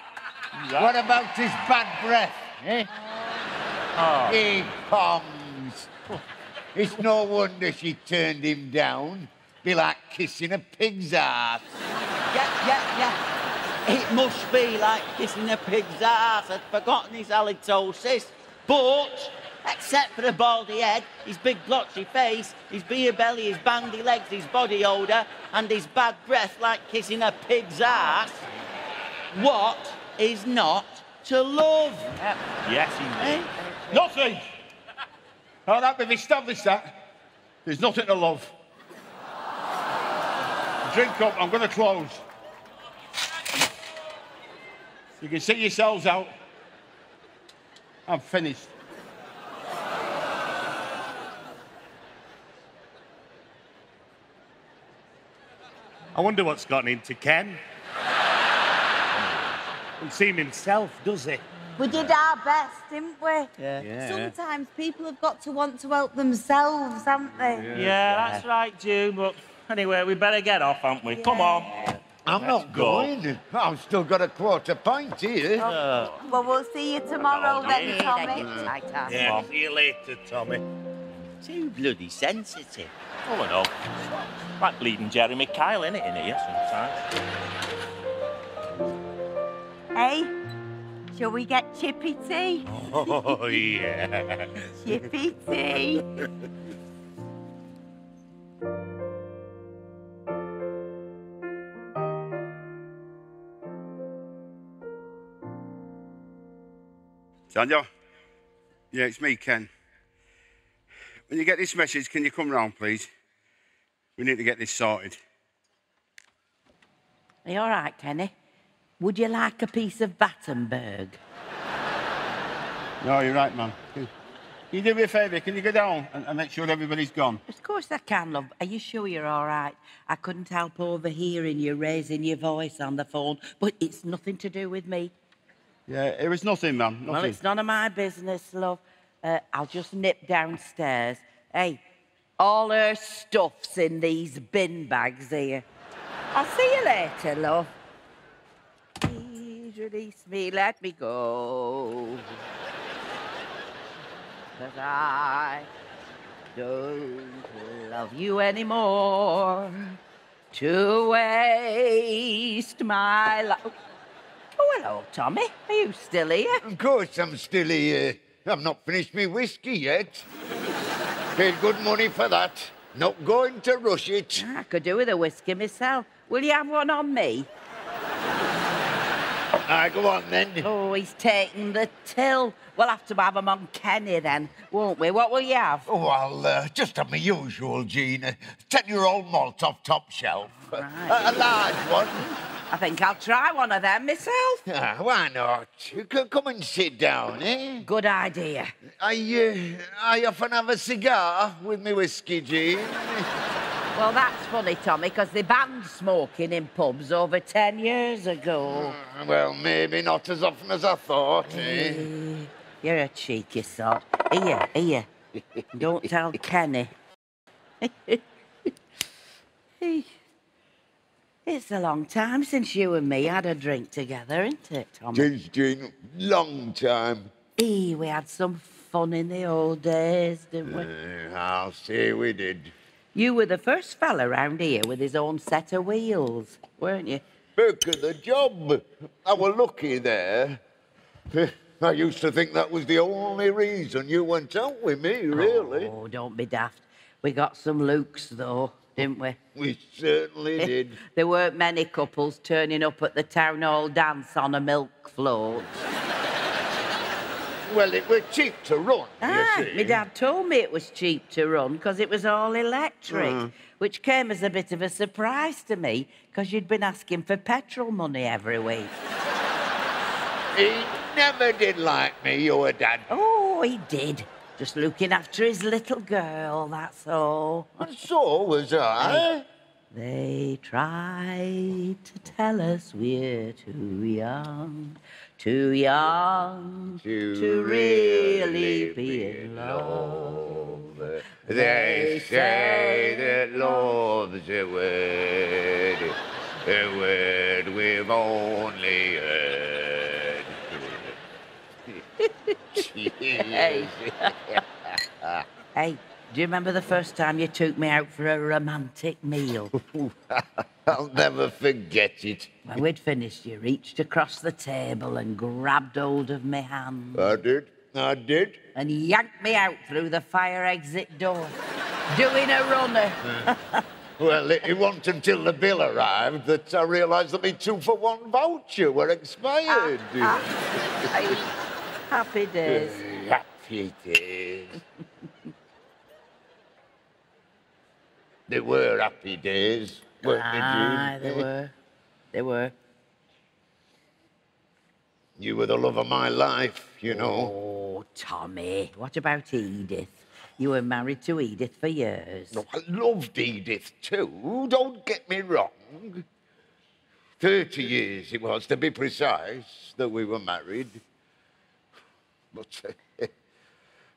What about his bad breath? Eh? Oh. He comes. It's no wonder she turned him down. Be like kissing a pig's ass. Yeah. It must be like kissing a pig's ass. I'd forgotten his halitosis. But, except for a baldy head, his big blotchy face, his beer belly, his bandy legs, his body odour, and his bad breath like kissing a pig's ass, what is not to love? Yes, indeed. Nothing! All right, we've established that. There's nothing to love. Drink up, I'm going to close. You can sit yourselves out. I'm finished. I wonder what's gotten into Ken. Doesn't seem himself, does he? We did our best, didn't we? Yeah. Sometimes people have got to want to help themselves, haven't they? Yeah, that's right, June, but anyway, we better get off, haven't we? Come on. I'm not going. I've still got a quarter pint here. Well, we'll see you tomorrow then, Tommy. Yeah, see you later, Tommy. Too bloody sensitive. Oh, no. Like bleeding Jeremy Kyle, innit, in here sometimes? Hey, shall we get chippy tea? Oh, yeah. Chippy tea. Daniel? Yeah, it's me, Ken. When you get this message, can you come round, please? We need to get this sorted. Are you all right, Kenny? Would you like a piece of Battenberg? No, you're right, man. Can you do me a favour? Can you go down and make sure everybody's gone? Of course I can, love. Are you sure you're all right? I couldn't help overhearing you raising your voice on the phone, but it's nothing to do with me. Yeah, it was nothing, man. Nothing. Well, it's none of my business, love. I'll just nip downstairs. Hey, all her stuff's in these bin bags here. I'll see you later, love. Please release me, let me go. 'Cause I don't love you anymore to waste my life. Oh, hello, Tommy. Are you still here? Of course I'm still here. I've not finished me whiskey yet. Paid good money for that. Not going to rush it. I could do with a whiskey myself. Will you have one on me? Go on then. Oh, he's taking the till. We'll have to have him on Kenny then, won't we? What will you have? Oh, I'll just have my usual, Jean. 10-year-old malt off top shelf. Right. A large one. I think I'll try one of them myself. Why not? Come and sit down, eh? Good idea. I often have a cigar with me whiskey, Jean. Well, that's funny, Tommy, because they banned smoking in pubs over 10 years ago. Well, maybe not as often as I thought, eh? You're a cheeky sod. Here. Don't tell Kenny. It's a long time since you and me had a drink together, isn't it, Tommy? Tis, Jean. Long time. We had some fun in the old days, didn't we? I'll say we did. You were the first fella round here with his own set of wheels, weren't you? Back of the job. I were lucky there. I used to think that was the only reason you went out with me, really. Oh, don't be daft. We got some looks, though, didn't we? We certainly did. There weren't many couples turning up at the town hall dance on a milk float. Well, it was cheap to run, you see. My dad told me it was cheap to run because it was all electric, which came as a bit of a surprise to me because you'd been asking for petrol money every week. He never did like me, your dad. Oh, he did. Just looking after his little girl, that's all. And so was I. They tried to tell us we're too young to really be in love. They say that love's a word we've only heard. Hey, Do you remember the first time you took me out for a romantic meal? I'll never forget it. When we'd finished, you reached across the table and grabbed hold of my hand. I did. And yanked me out through the fire exit door, doing a runner. Well, it wasn't until the bill arrived that I realised that my 2-for-1 voucher were expired. Happy days. Happy days. They were happy days, weren't they, Jean? They were. They were. You were the love of my life, you know. Oh, Tommy. What about Edith? You were married to Edith for years. No, I loved Edith too, don't get me wrong. 30 years it was, to be precise, that we were married. But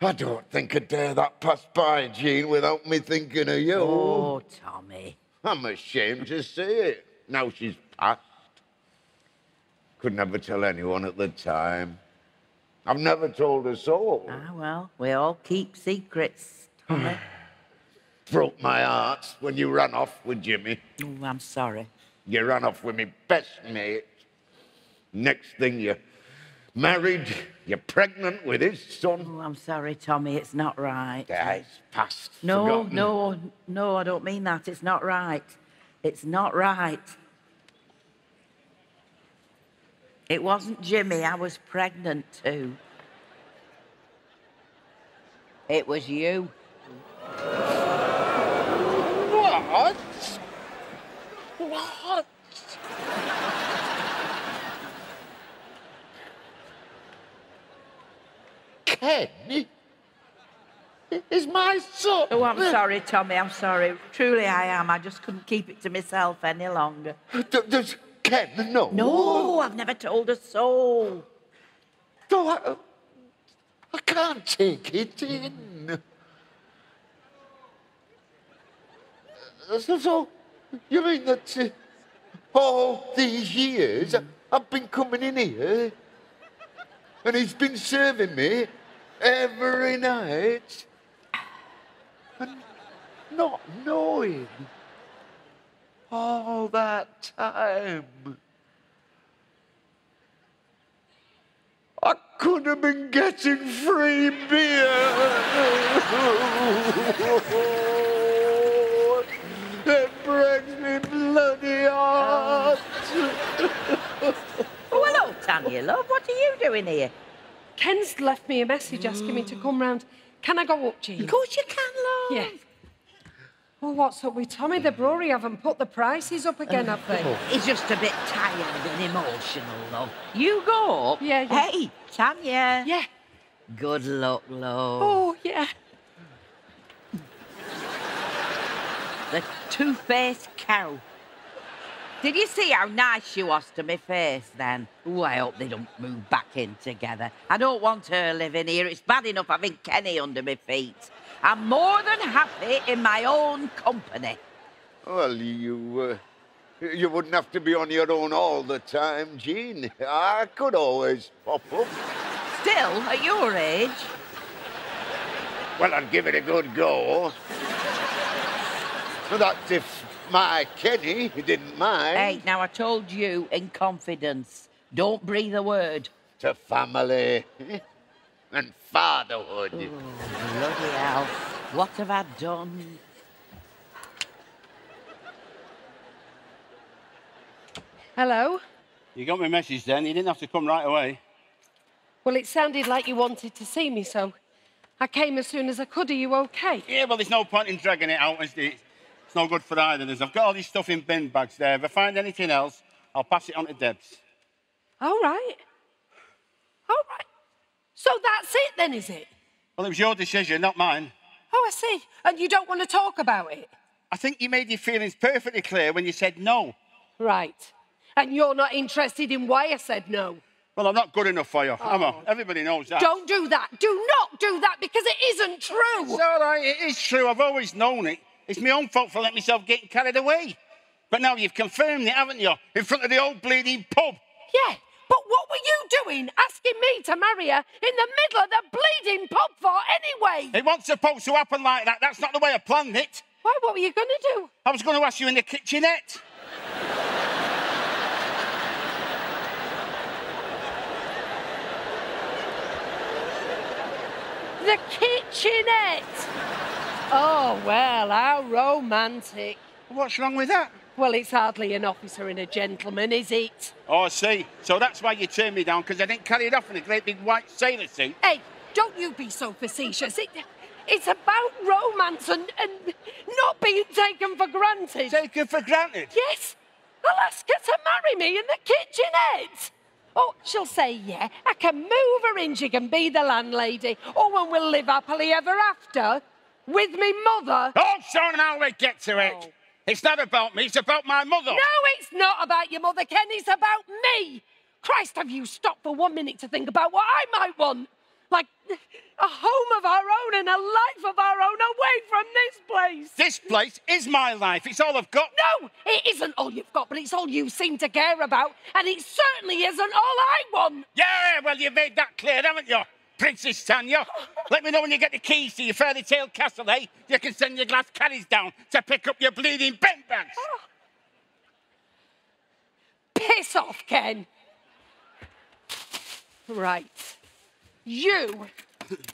I don't think a day that passed by, Jean, without me thinking of you. Oh, Tommy. I'm ashamed to say it. Now she's passed. Could never tell anyone at the time. I've never told a soul. Ah, well, we all keep secrets, Tommy. Broke my heart when you ran off with Jimmy. Oh, I'm sorry. You ran off with me best mate. Next thing you're married, you're pregnant with his son. Oh, I'm sorry, Tommy, it's not right. Yeah, it's past. No, forgotten. no, I don't mean that. It's not right. It's not right. It wasn't Jimmy I was pregnant to. It was you. What? What? Ken is my son. Oh, I'm sorry, Tommy, I'm sorry. Truly I am. I just couldn't keep it to myself any longer. Does Ken know? No, I've never told a soul. No, I can't take it in. So you mean that all these years I've been coming in here and he's been serving me every night and not knowing all that time? I could have been getting free beer. It breaks me bloody heart. Oh, hello, Tanya, love. What are you doing here? Ken's left me a message asking me to come round. Can I go up, Jean? Of course you can, love. Yeah. Well, what's up with Tommy? The brewery haven't put the prices up again, have they? He's just a bit tired and emotional, love. You go up. Yeah. Hey, Tanya. Yeah. Good luck, love. Oh, yeah. The two-faced cow. Did you see how nice she was to me face then? Oh, I hope they don't move back in together. I don't want her living here. It's bad enough having Kenny under my feet. I'm more than happy in my own company. Well, you wouldn't have to be on your own all the time, Jean. I could always pop up. Still, at your age? Well, I'd give it a good go. That's if my Kenny didn't mind. Hey, now I told you in confidence. Don't breathe a word. To family and fatherhood. Oh, bloody hell. What have I done? Hello? You got my message then. You didn't have to come right away. Well, it sounded like you wanted to see me, so I came as soon as I could. Are you okay? Yeah, well, there's no point in dragging it out. It's no good for either of us. I've got all this stuff in bin bags there. If I find anything else, I'll pass it on to Debs. All right. All right. So that's it then, is it? Well, it was your decision, not mine. Oh, I see. And you don't want to talk about it? I think you made your feelings perfectly clear when you said no. Right. And you're not interested in why I said no? Well, I'm not good enough for you, am I? Everybody knows that. Don't do that. Do not do that, because it isn't true. It's all right. It is true. I've always known it. It's my own fault for letting myself get carried away. But now you've confirmed it, haven't you? In front of the old bleeding pub. Yeah. But what were you doing asking me to marry her in the middle of the bleeding pub for anyway? It wasn't supposed to happen like that. That's not the way I planned it. Why, what were you going to do? I was going to ask you in the kitchenette. The kitchenette! Oh, well, how romantic. What's wrong with that? Well, it's hardly an officer and a gentleman, is it? Oh, I see. So that's why you turned me down, because I didn't carry it off in a great big white sailor suit. Hey, don't you be so facetious. It's about romance and not being taken for granted. Taken for granted? Yes. I'll ask her to marry me in the kitchenette. Oh, she'll say, yeah, I can move her in, she can be the landlady. Oh, and we'll live happily ever after with me mother. Oh, so now we get to it. Oh. It's not about me, it's about my mother. No, it's not about your mother, Ken, it's about me. Christ, have you stopped for 1 minute to think about what I might want? Like a home of our own and a life of our own away from this place. This place is my life. It's all I've got. No, it isn't all you've got, but it's all you seem to care about. And it certainly isn't all I want. Yeah, well, you've made that clear, haven't you, Princess Tanya? Let me know when you get the keys to your fairy tale castle, eh? You can send your glass carriage down to pick up your bleeding bent bags. Oh. Piss off, Ken. Right. You,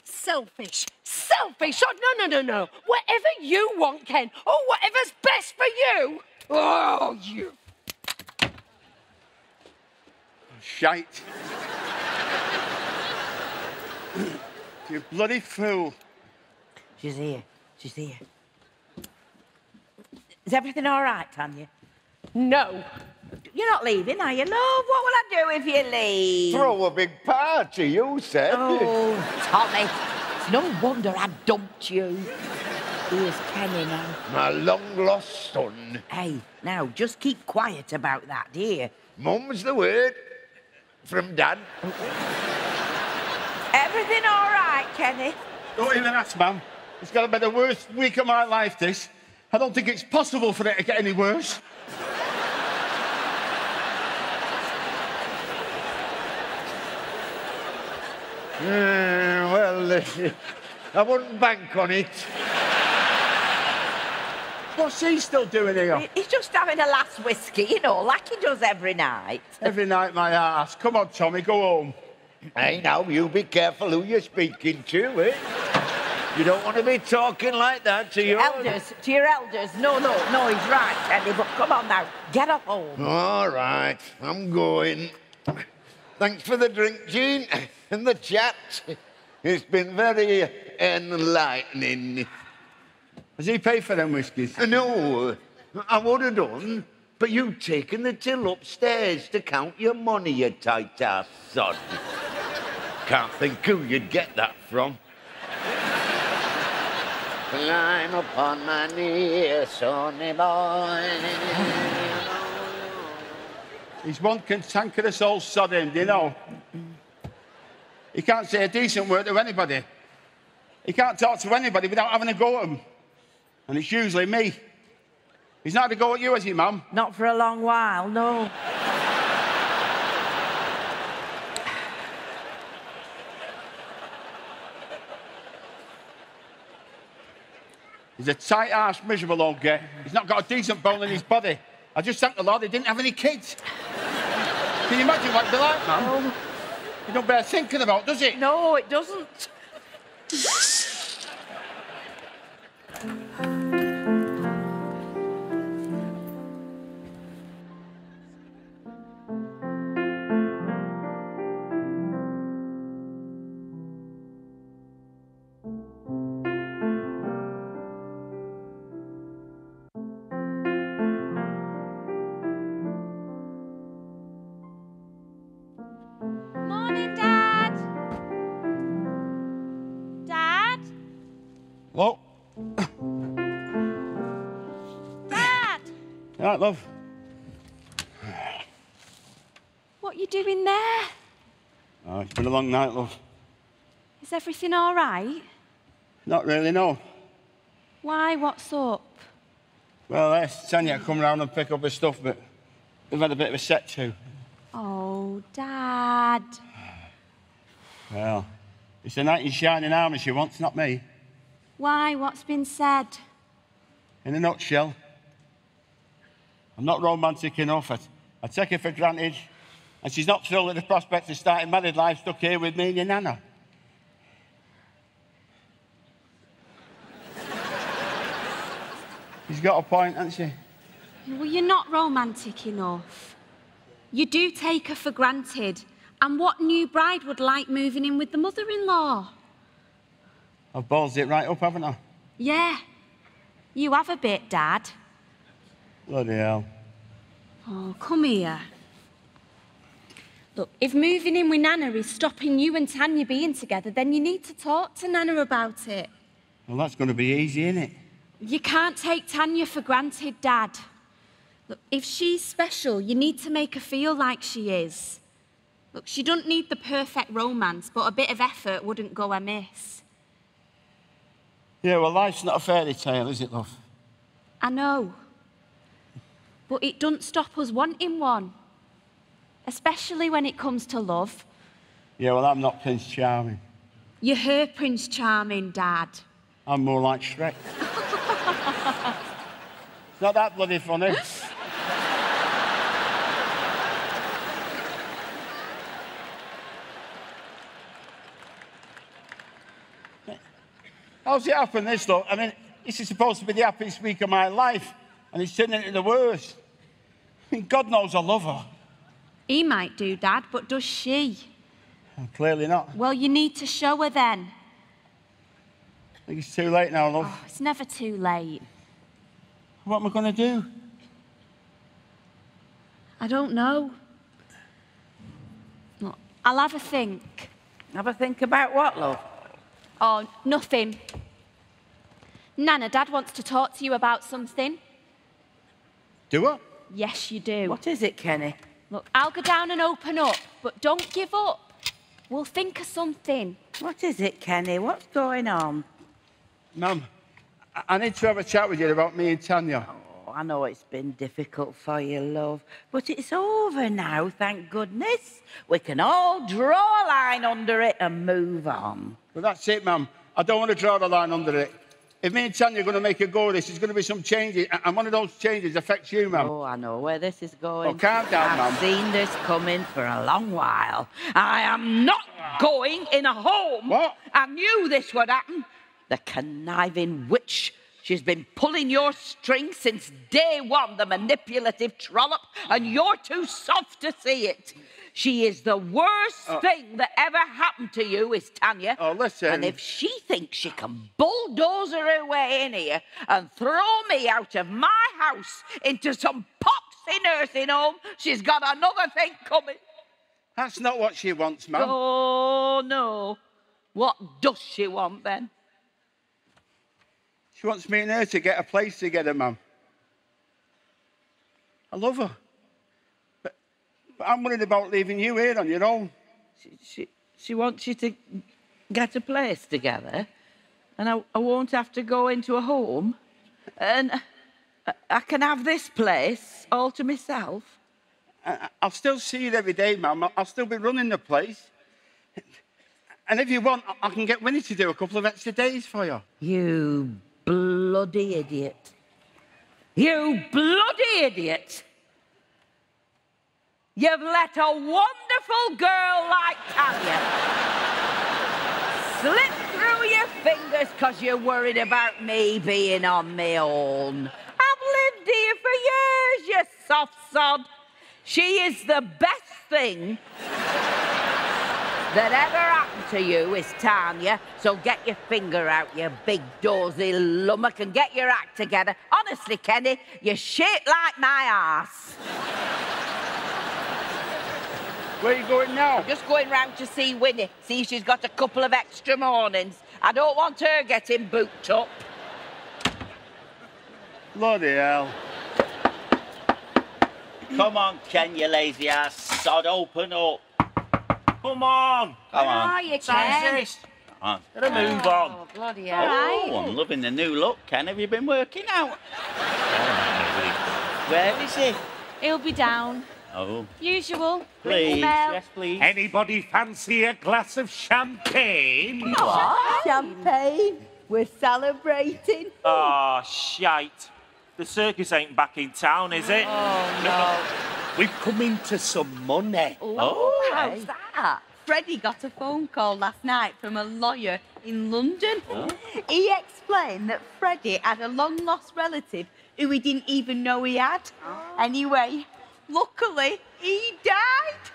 selfish. Oh, no. Whatever you want, Ken. Oh, whatever's best for you. Oh, you. Shite. You bloody fool. She's here. Is everything all right, Tanya? No. You're not leaving, are you, love? What will I do if you leave? Throw a big party, you said. Oh, Tommy, it's no wonder I dumped you. Here's Kenny now. My long-lost son. Hey, now, just keep quiet about that, dear. Mum's the word. From Dad. Everything all right, Kenny? Don't even ask, Mum. It's got to be the worst week of my life, this. I don't think it's possible for it to get any worse. Well, I wouldn't bank on it. What's he still doing here? He's just having a last whiskey, you know, like he does every night. Every night, my ass. Come on, Tommy, go home. Hey, now, you be careful who you're speaking to, eh? You don't want to be talking like that to your elders. To your elders. No, he's right, Kenny, but come on now, get up home. All right, I'm going. Thanks for the drink, Jean, and the chat. It's been very enlightening. Has he paid for them whiskies? No, I would have done, but you've taken the till upstairs to count your money, you tight-ass sod. Can't think who you'd get that from. Climb upon my knee, sonny boy. He's one cantankerous old sod him, do you know? He can't say a decent word to anybody. He can't talk to anybody without having a go at him. And it's usually me. He's not had a go at you, has he, Mum? Not for a long while, no. He's a tight-ass, miserable old guy. He's not got a decent bone in his body. I just thank the Lord he didn't have any kids. Can you imagine what it'd be like, Mum? No. You don't bear thinking about, does it? No, it doesn't. Morning, Dad. Dad? Hello? Dad! All right, love. What are you doing there? Oh, it's been a long night, love. Is everything all right? Not really, no. Why? What's up? Well, Tanya come round and pick up her stuff, but we've had a bit of a set to. Oh, Dad. Well, it's a knight in shining armour she wants, not me. Why? What's been said? In a nutshell, I'm not romantic enough. I take her for granted, and she's not thrilled at the prospect of starting married life stuck here with me and your nana. She's got a point, hasn't she? Well, you're not romantic enough. You do take her for granted. And what new bride would like moving in with the mother-in-law? I've ballsed it right up, haven't I? Yeah. You have a bit, Dad. Bloody hell. Oh, come here. Look, if moving in with Nana is stopping you and Tanya being together, then you need to talk to Nana about it. Well, that's going to be easy, isn't it? You can't take Tanya for granted, Dad. Look, if she's special, you need to make her feel like she is. Look, she doesn't need the perfect romance, but a bit of effort wouldn't go amiss. Yeah, well, life's not a fairy tale, is it, love? I know. But it doesn't stop us wanting one. Especially when it comes to love. Yeah, well, I'm not Prince Charming. You're her Prince Charming, Dad. I'm more like Shrek. It's not that bloody funny. How's it happen, this, look? I mean, this is supposed to be the happiest week of my life, and it's turning into the worst. I mean, God knows I love her. He might do, Dad, but does she? Well, clearly not. Well, you need to show her then. I think it's too late now, love. Oh, it's never too late. What am I going to do? I don't know. Look, I'll have a think. Have a think about what, love? Oh, nothing. Nana, Dad wants to talk to you about something. Do I? Yes, you do. What is it, Kenny? Look, I'll go down and open up, but don't give up. We'll think of something. What is it, Kenny? What's going on? Mum, I need to have a chat with you about me and Tanya. Oh, I know it's been difficult for you, love, but it's over now, thank goodness. We can all draw a line under it and move on. Well, that's it, Mum. I don't want to draw the line under it. If me and Tanya are going to make a go of this, there's going to be some changes, and one of those changes affects you, Mum. Oh, I know where this is going. Oh, calm down, Mum. I've seen this coming for a long while. I am not going in a home. What? I knew this would happen. The conniving witch. She's been pulling your strings since day one, the manipulative trollop, and you're too soft to see it. She is the worst thing that ever happened to you, is Tanya. Oh, listen. And if she thinks she can bulldoze her way in here and throw me out of my house into some popsy nursing home, she's got another thing coming. That's not what she wants, Mum. Oh, no. What does she want, then? She wants me and her to get a place together, Mum. I love her. But I'm worried about leaving you here on your own. She wants you to get a place together, and I won't have to go into a home, and I can have this place all to myself. I'll still see you every day, Mum. I'll still be running the place. And if you want, I can get Winnie to do a couple of extra days for you. You bloody idiot. You bloody idiot. You've let a wonderful girl like Tanya slip through your fingers because you're worried about me being on my own. I've lived here for years, you soft sod. She is the best thing that ever happened to you, is Tanya. So get your finger out, you big dozy lummock, and get your act together. Honestly, Kenny, you're shaped like my arse. Where are you going now? I'm just going round to see Winnie, see if she's got a couple of extra mornings. I don't want her getting booked up. Bloody hell. Come on, Ken, you lazy ass sod, open up. Come on. Come Where on. are you, Time Ken? this. Come on. Gotta move on. Oh, bloody hell. Oh, I'm loving the new look, Ken. Have you been working out? Where is he? He'll be down. Oh. Usual. Please. Mel. Yes, please. Anybody fancy a glass of champagne? What? Champagne? We're celebrating. Oh, shite. The circus ain't back in town, is it? Oh, no. We've come into some money. Oh, how's that? Freddie got a phone call last night from a lawyer in London. He explained that Freddie had a long-lost relative who he didn't even know he had. Anyway, luckily, he died.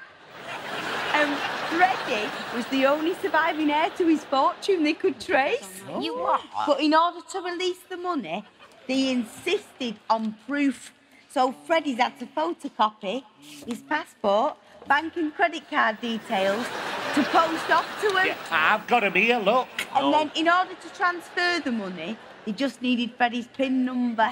And Freddie was the only surviving heir to his fortune they could trace. You what? But in order to release the money, they insisted on proof. So Freddie's had to photocopy his passport, bank and credit card details to post off to him. Yeah, I've got 'em here, look. And then in order to transfer the money, they just needed Freddie's PIN number.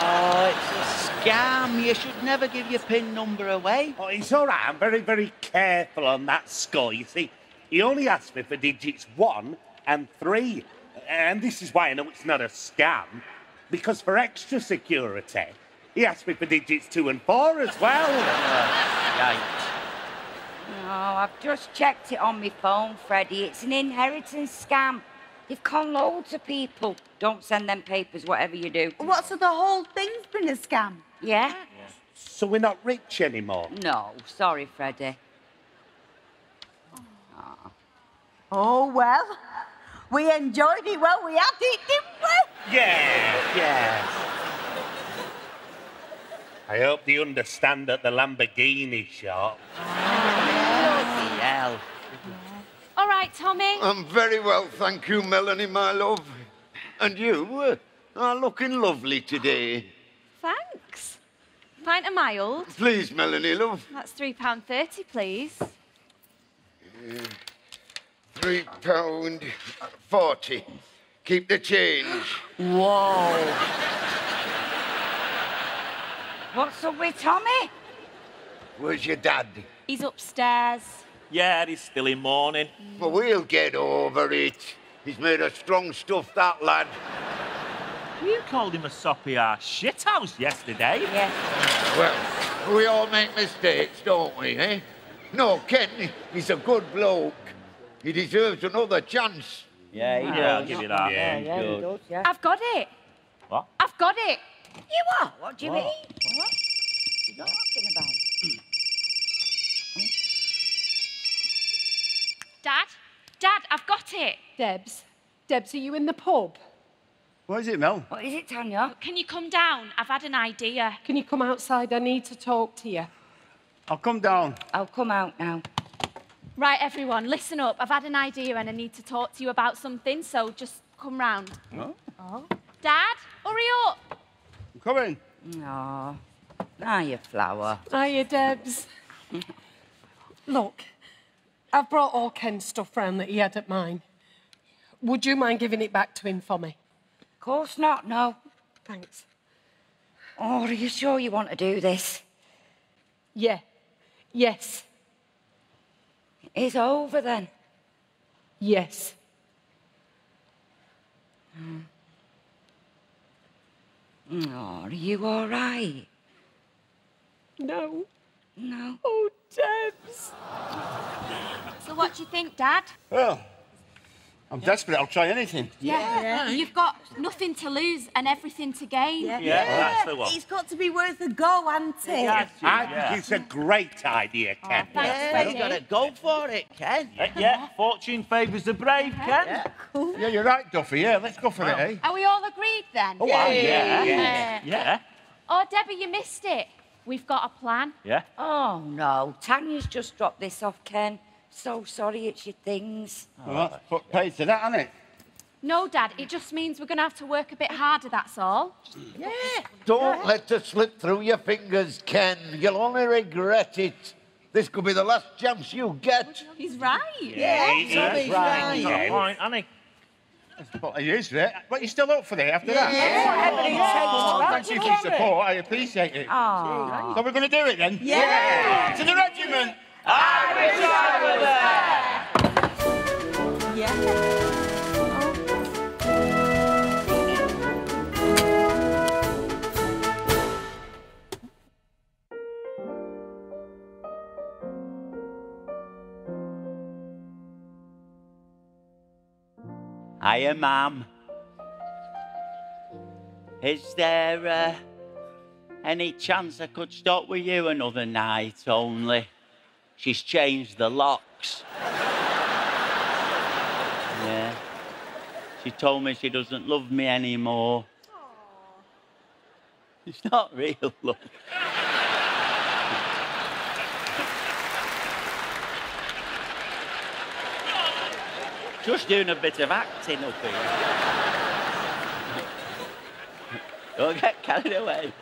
Oh, it's a scam. You should never give your PIN number away. Oh, it's all right. I'm very, very careful on that score. You see, he only asked me for digits 1 and 3. And this is why I know it's not a scam. Because for extra security, he asked me for digits 2 and 4 as well. Right. Oh, I've just checked it on my phone, Freddie. It's an inheritance scam. You've conned loads of people. Don't send them papers, whatever you do. What, so the whole thing's been a scam? Yeah? So we're not rich anymore? No, sorry, Freddie. Oh, well, we enjoyed it while we had it, didn't we? Yes. I hope they understand at the Lamborghini shop. Bloody hell. All right, Tommy. I'm very well, thank you, Melanie, my love. And you are looking lovely today. Thanks. Pint of mild. Please, Melanie, love. That's £3.30, please. £3.40. Keep the change. Whoa. What's up with Tommy? Where's your dad? He's upstairs. Yeah, he's still in mourning. Well, we'll get over it. He's made of strong stuff, that lad. You called him a soppy-ass shithouse yesterday. Yeah. Well, we all make mistakes, don't we, eh? No, Ken, he's a good bloke. He deserves another chance. Yeah, he does. Yeah, I'll give you that. Yeah, he good. does, yeah. I've got it. What? I've got it. You what? What do you What? mean? What? What are you talking about? Dad, I've got it. Debs, are you in the pub? What is it, Mel? What is it, Tanya? Can you come down? I've had an idea. Can you come outside? I need to talk to you. I'll come down. I'll come out now. Right, everyone, listen up. I've had an idea and I need to talk to you about something, so just come round. Oh. Dad, hurry up. I'm coming. Aw. Now you flower. Hiya, Debs. Look, I've brought all Ken's stuff round that he had at mine. Would you mind giving it back to him for me? Of course not, no. Thanks. Oh, are you sure you want to do this? Yeah. Yes. It's over then. Yes. Oh, are you all right? No. No. Oh, Debs. So what do you think, Dad? Well, I'm desperate. I'll try anything. Yeah. You've got nothing to lose and everything to gain. That's the one. It's got to be worth a go, hasn't it? I think it's a great idea, Ken. Thanks, You gotta go for it, Ken. Yeah, fortune favours the brave, Ken. Yeah, you're right, Duffy. Yeah, let's go for it, eh? Are we all agreed then? Oh, yeah. Oh, Debbie, you missed it. We've got a plan. Yeah. Oh, no. Tanya's just dropped this off, Ken. So sorry, it's your things. Well, that's put paid to that, hasn't it? No, Dad, it just means we're going to have to work a bit harder, that's all. Yeah. Don't let it slip through your fingers, Ken. You'll only regret it. This could be the last chance you get. He's right. Tommy's right. Got a point, hasn't he? But he is, right? But you're still up for it after that? Thank you for your support. I appreciate it. Oh. So we're going to do it then? Yeah. To the regiment! I wish I were there! Yeah. Hiya, Mum. Is there any chance I could stop with you another night only? She's changed the locks. Yeah. She told me she doesn't love me anymore. It's not real love. Just doing a bit of acting up here. Don't get carried away.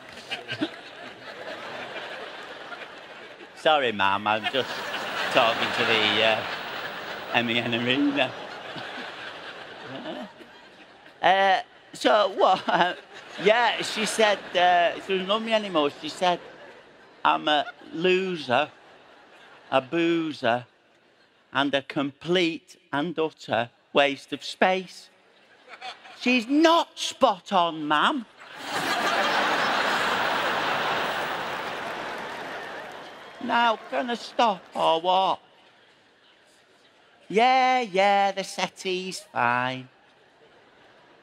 Sorry, Mum, I'm just talking to the MEN arena. So what? Yeah, she said she doesn't love me anymore. She said I'm a loser, a boozer, and a complete and utter waste of space. She's not spot on, Ma'am. Now, can I stop or what? Yeah, the settee's fine.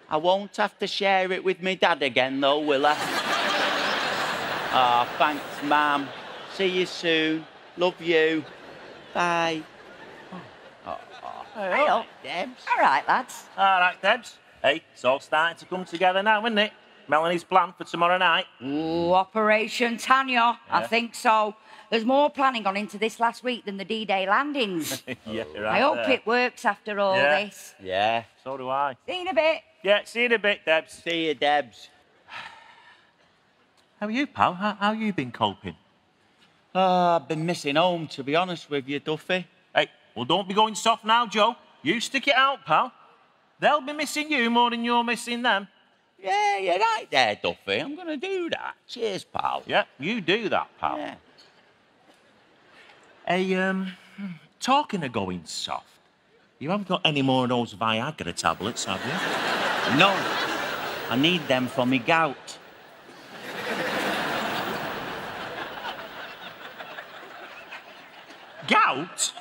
I won't have to share it with me dad again, though, will I? Oh, thanks, Ma'am. See you soon. Love you. Bye. Hey up, Debs. All right, lads. All right, Debs. Hey, it's all starting to come together now, isn't it? Melanie's plan for tomorrow night. Ooh, Operation Tanya. I think so. There's more planning gone into this last week than the D-Day landings. Yeah, you're right I hope there. it works after all this. Yeah. So do I. See you in a bit. Yeah, see you in a bit, Debs. See you, Debs. How are you, pal? How you been coping? Oh, I've been missing home, to be honest with you, Duffy. Hey, well, don't be going soft now, Joe. You stick it out, pal. They'll be missing you more than you're missing them. Yeah, you're right there, Duffy. I'm going to do that. Cheers, pal. Yeah, you do that, pal. Yeah. Hey, talking of going soft, you haven't got any more of those Viagra tablets, have you? No. I need them for me gout. Gout?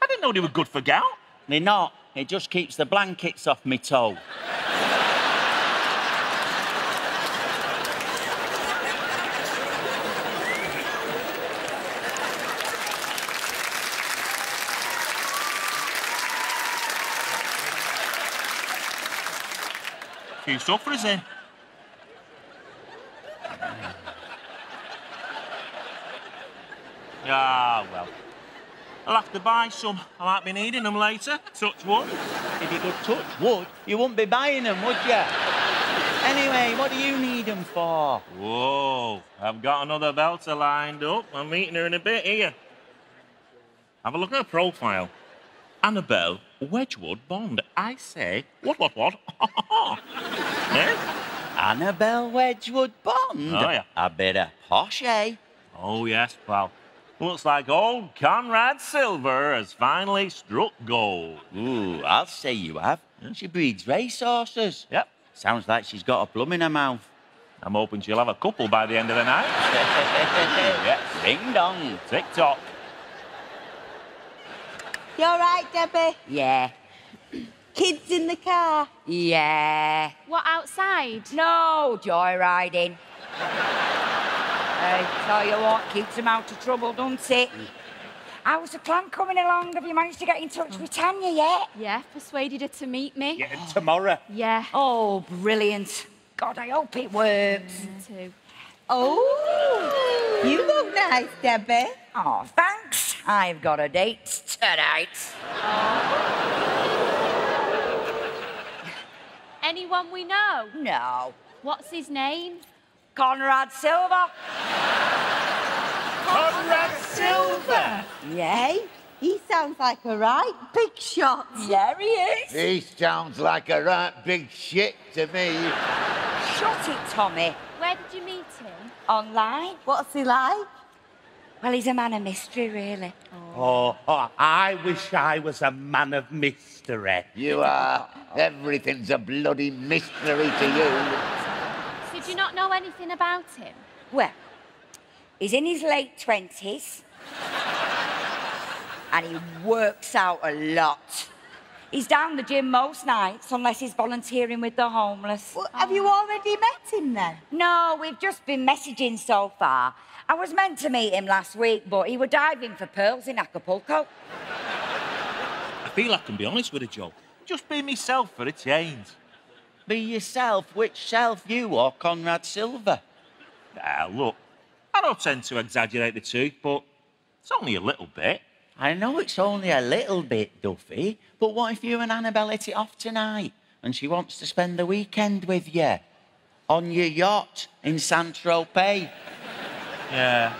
I didn't know they were good for gout. They're not. It just keeps the blankets off me toe. Few sufferers in. Ah, well. I'll have to buy some. I might be needing them later. Touch wood. If you could touch wood, you wouldn't be buying them, would you? Anyway, what do you need them for? Whoa, I've got another belter lined up. I'm meeting her in a bit here. Have a look at her profile. Annabelle Wedgwood Bond. I say, what? Eh? Annabelle Wedgwood Bond? Oh, yeah. A bit of posh, eh? Oh, yes, pal. Looks like old Conrad Silver has finally struck gold. Ooh, I'll say you have. She breeds racehorses. Yep. Sounds like she's got a plum in her mouth. I'm hoping she'll have a couple by the end of the night. Yeah, ding dong. Tick-tock. You all right, Debbie? Yeah. Kids in the car? Yeah. What, outside? No, joyriding. Tell you what, keeps them out of trouble, doesn't it? How's the plan coming along? Have you managed to get in touch with Tanya yet? Yeah, persuaded her to meet me. Yeah, tomorrow. Yeah. Oh, brilliant. God, I hope it works. Me too. Oh, you look nice, Debbie. Oh, thanks. I've got a date tonight. Anyone we know? No. What's his name? Conrad Silver. Conrad Silver! Yay? He sounds like a right big shot. Yeah, he is. He sounds like a right big shit to me. Shut it, Tommy. Where did you meet him? Online? What's he like? Well, he's a man of mystery, really. Oh, I wish I was a man of mystery. You are. Everything's a bloody mystery to you. So did you not know anything about him? Well, he's in his late 20s. And he works out a lot. He's down the gym most nights, unless he's volunteering with the homeless. Well, have you already met him then? No, we've just been messaging so far. I was meant to meet him last week, but he were diving for pearls in Acapulco. I feel I can be honest with her, Joe. Just be myself for a change. Be yourself. Which self, you or Conrad Silver? Look, I don't tend to exaggerate the truth, but it's only a little bit. I know it's only a little bit, Duffy, but what if you and Annabelle hit it off tonight and she wants to spend the weekend with you? On your yacht in Saint-Tropez? Yeah,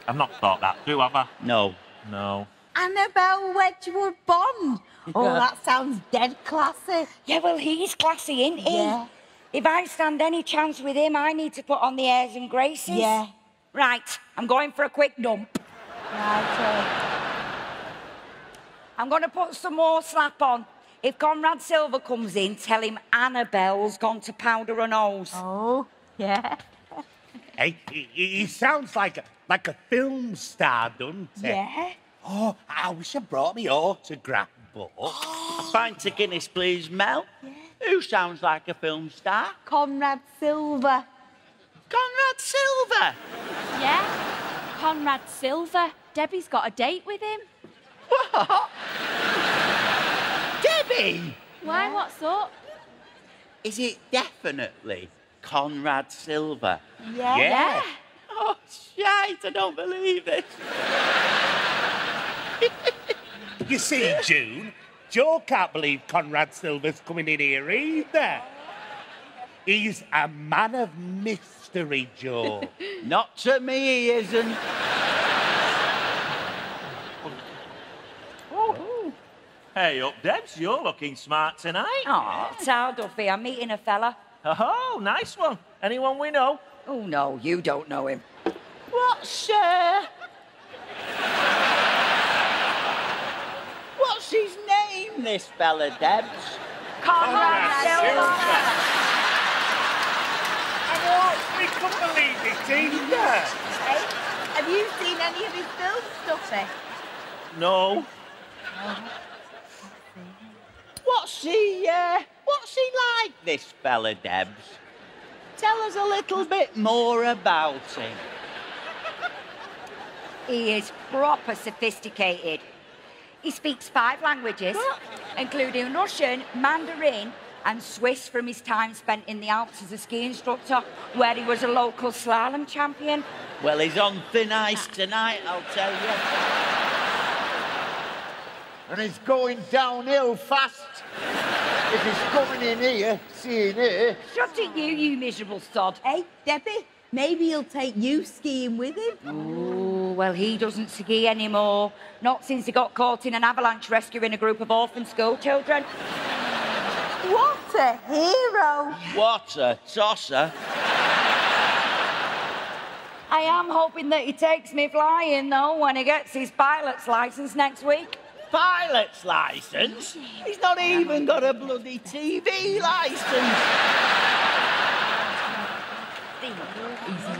I've not thought that through, have I? No. No. Annabelle Wedgwood Bond. Oh, that sounds dead classy. Yeah, well, he's classy, isn't he? Yeah. If I stand any chance with him, I need to put on the airs and graces. Yeah. Right, I'm going for a quick dump. Right, I'm going to put some more slap on. If Conrad Silver comes in, tell him Annabelle's gone to powder her nose. Oh, yeah. Hey, he sounds like a film star, doesn't he? Yeah. Oh, I wish I brought me autograph book. A pint of Guinness, please, Mel. Yeah. Who sounds like a film star? Conrad Silver. Conrad Silver? Yeah, Conrad Silver. Debbie's got a date with him. What? Debbie? Why, what's up? Is it definitely Conrad Silver? Yeah. Oh, shite, I don't believe it. You see, June, Joe can't believe Conrad Silver's coming in here either. He's a man of mystery, Joe. Not to me, he isn't. Hey up, Debs, you're looking smart tonight. Oh, tell Duffy, I'm meeting a fella. Oh, nice one. Anyone we know? Oh, no, you don't know him. What's his name, this fella, Debs? Conrad Silver. We couldn't believe it either. Hey, have you seen any of his film stuff, No. What's he like, this fella, Debs? Tell us a little bit more about him. He is proper sophisticated. He speaks 5 languages, including Russian, Mandarin, and Swiss from his time spent in the Alps as a ski instructor, where he was a local slalom champion. Well, he's on thin ice tonight, I'll tell you. And he's going downhill fast. If he's coming in here, seeing her. Shut it, you miserable sod. Hey, Debbie, maybe he'll take you skiing with him. Oh, well, he doesn't ski anymore. Not since he got caught in an avalanche rescuing a group of orphan school children. What a hero. What a tosser. I am hoping that he takes me flying, though, when he gets his pilot's licence next week. Pilot's licence? He's not even got a bloody TV licence.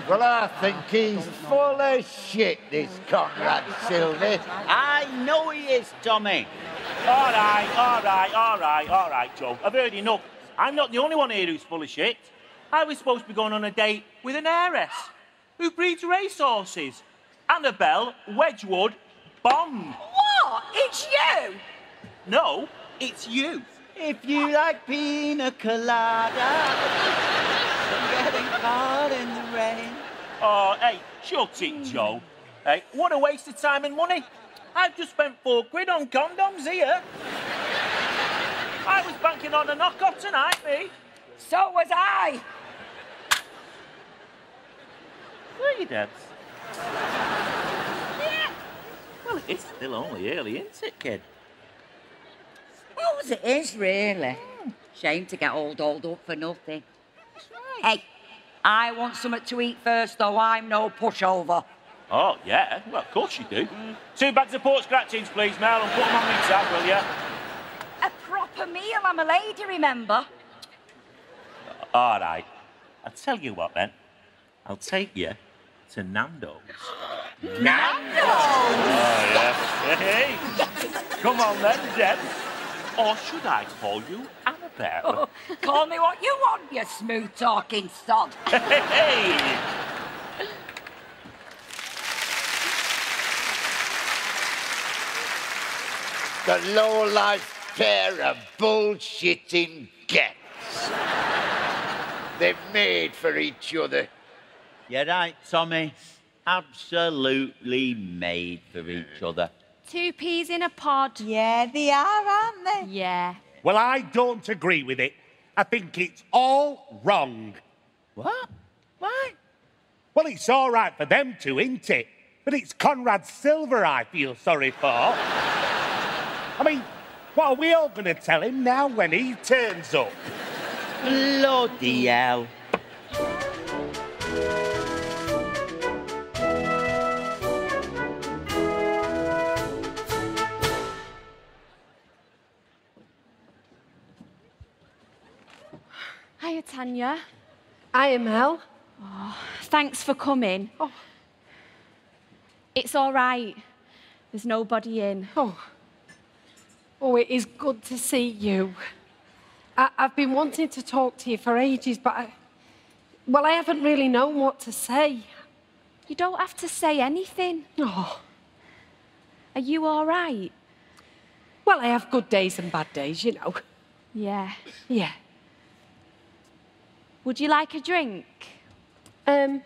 Well, I think he's full of shit, this Conrad Silver. I know he is, Tommy. All right, Joe. I've heard enough. I'm not the only one here who's full of shit. I was supposed to be going on a date with an heiress who breeds racehorses. Annabelle Wedgwood Bond. What? It's you? No, it's you. If you like pina colada, getting caught in the rain. Oh, hey, shut it, Joe. Hey, what a waste of time and money. I've just spent £4 on condoms here. I was banking on a knock-off tonight, me. So was I. Were you, Debs? Yeah. Well, it's still only early, isn't it, kid? Oh, it is, really. Shame to get all dolled up for nothing. Hey, I want something to eat first, though. I'm no pushover. Oh, yeah? Well, of course you do. 2 bags of pork scratchings, please, Mel, and put them on me tab, will you? A proper meal. I'm a lady, remember? All right. I'll tell you what, then. I'll take you to Nando's. Nando's? Oh, yeah. Hey, come on, then, Deb. Or should I call you Annabelle? Oh, call me what you want, you smooth-talking sod. Hey! The low-life pair of bullshitting gets. They're made for each other. You're right, Tommy. Absolutely made for each other. Two peas in a pod. Yeah, they are, aren't they? Yeah. Well, I don't agree with it. I think it's all wrong. What? Why? Well, it's all right for them two, isn't it? But it's Conrad Silver I feel sorry for. I mean, what are we all going to tell him now when he turns up? Bloody hell. Hiya, Tanya. Hiya, Mel. Oh, thanks for coming. Oh. It's all right. There's nobody in. Oh, it is good to see you. I've been wanting to talk to you for ages, but I haven't really known what to say. You don't have to say anything. Oh. Are you all right? Well, I have good days and bad days, you know. Yeah. Yeah. Would you like a drink? No.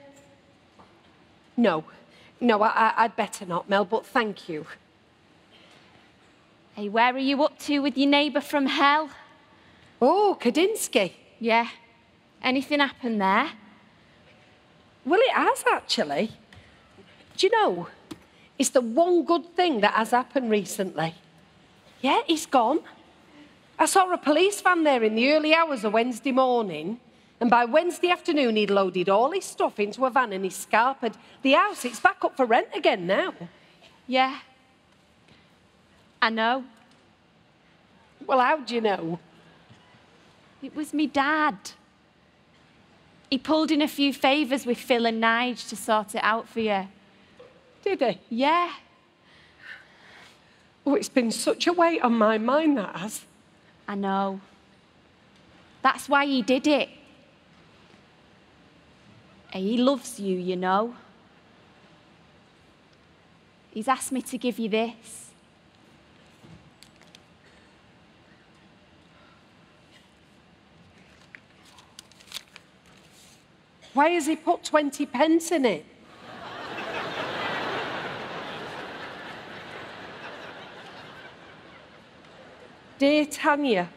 No, I'd better not, Mel, but thank you. Hey, where are you up to with your neighbour from hell? Oh, Kadinsky. Yeah. Anything happened there? Well, it has, actually. Do you know, it's the one good thing that has happened recently. Yeah, he's gone. I saw a police van there in the early hours of Wednesday morning, and by Wednesday afternoon he'd loaded all his stuff into a van and he's scarpered. The house, it's back up for rent again now. Yeah. I know. Well, how'd you know? It was me dad. He pulled in a few favours with Phil and Nige to sort it out for you. Did he? Yeah. Oh, it's been such a weight on my mind, that has. I know. That's why he did it. He loves you, you know. He's asked me to give you this. Why has he put 20 pence in it? Dear Tanya,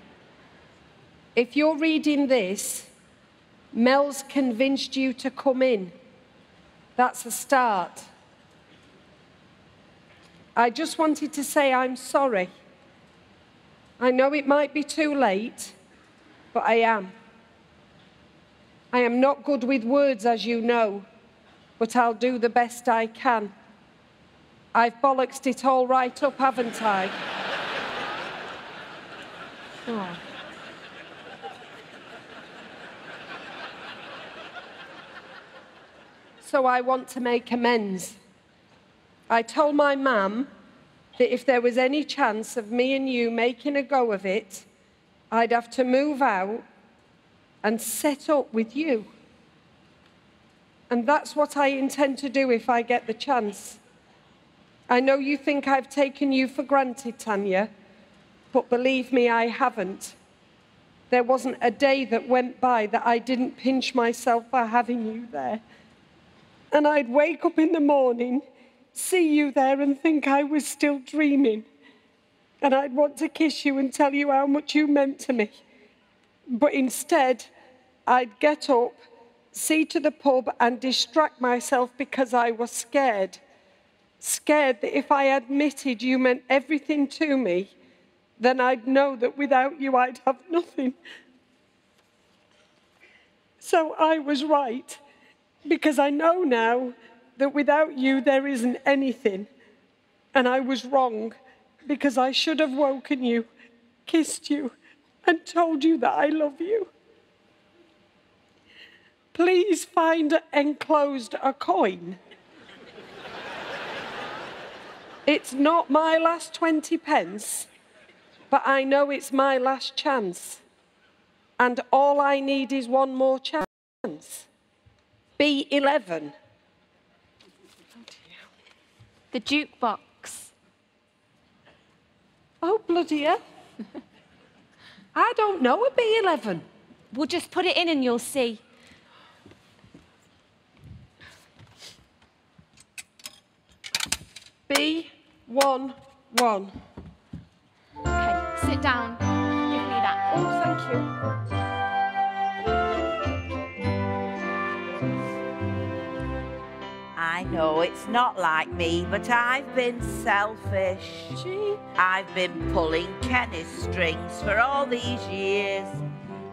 if you're reading this, Mel's convinced you to come in. That's a start. I just wanted to say I'm sorry. I know it might be too late, but I am. I am not good with words, as you know, but I'll do the best I can. I've bollocksed it all right up, haven't I? Oh. So I want to make amends. I told my mum that if there was any chance of me and you making a go of it, I'd have to move out and set up with you. And that's what I intend to do if I get the chance. I know you think I've taken you for granted, Tanya, but believe me, I haven't. There wasn't a day that went by that I didn't pinch myself for having you there. And I'd wake up in the morning, see you there and think I was still dreaming. And I'd want to kiss you and tell you how much you meant to me. But instead, I'd get up, see to the pub and distract myself because I was scared. Scared that if I admitted you meant everything to me, then I'd know that without you I'd have nothing. So I was right, because I know now that without you there isn't anything. And I was wrong, because I should have woken you, kissed you, and told you that I love you. Please find enclosed a coin. It's not my last 20 pence, but I know it's my last chance. And all I need is one more chance. B11. The jukebox. Oh, bloody hell. I don't know a B11. We'll just put it in and you'll see. B11. Okay, sit down. Give me that. Oh, thank you. I know it's not like me, but I've been selfish. I've been pulling Kenny's strings for all these years.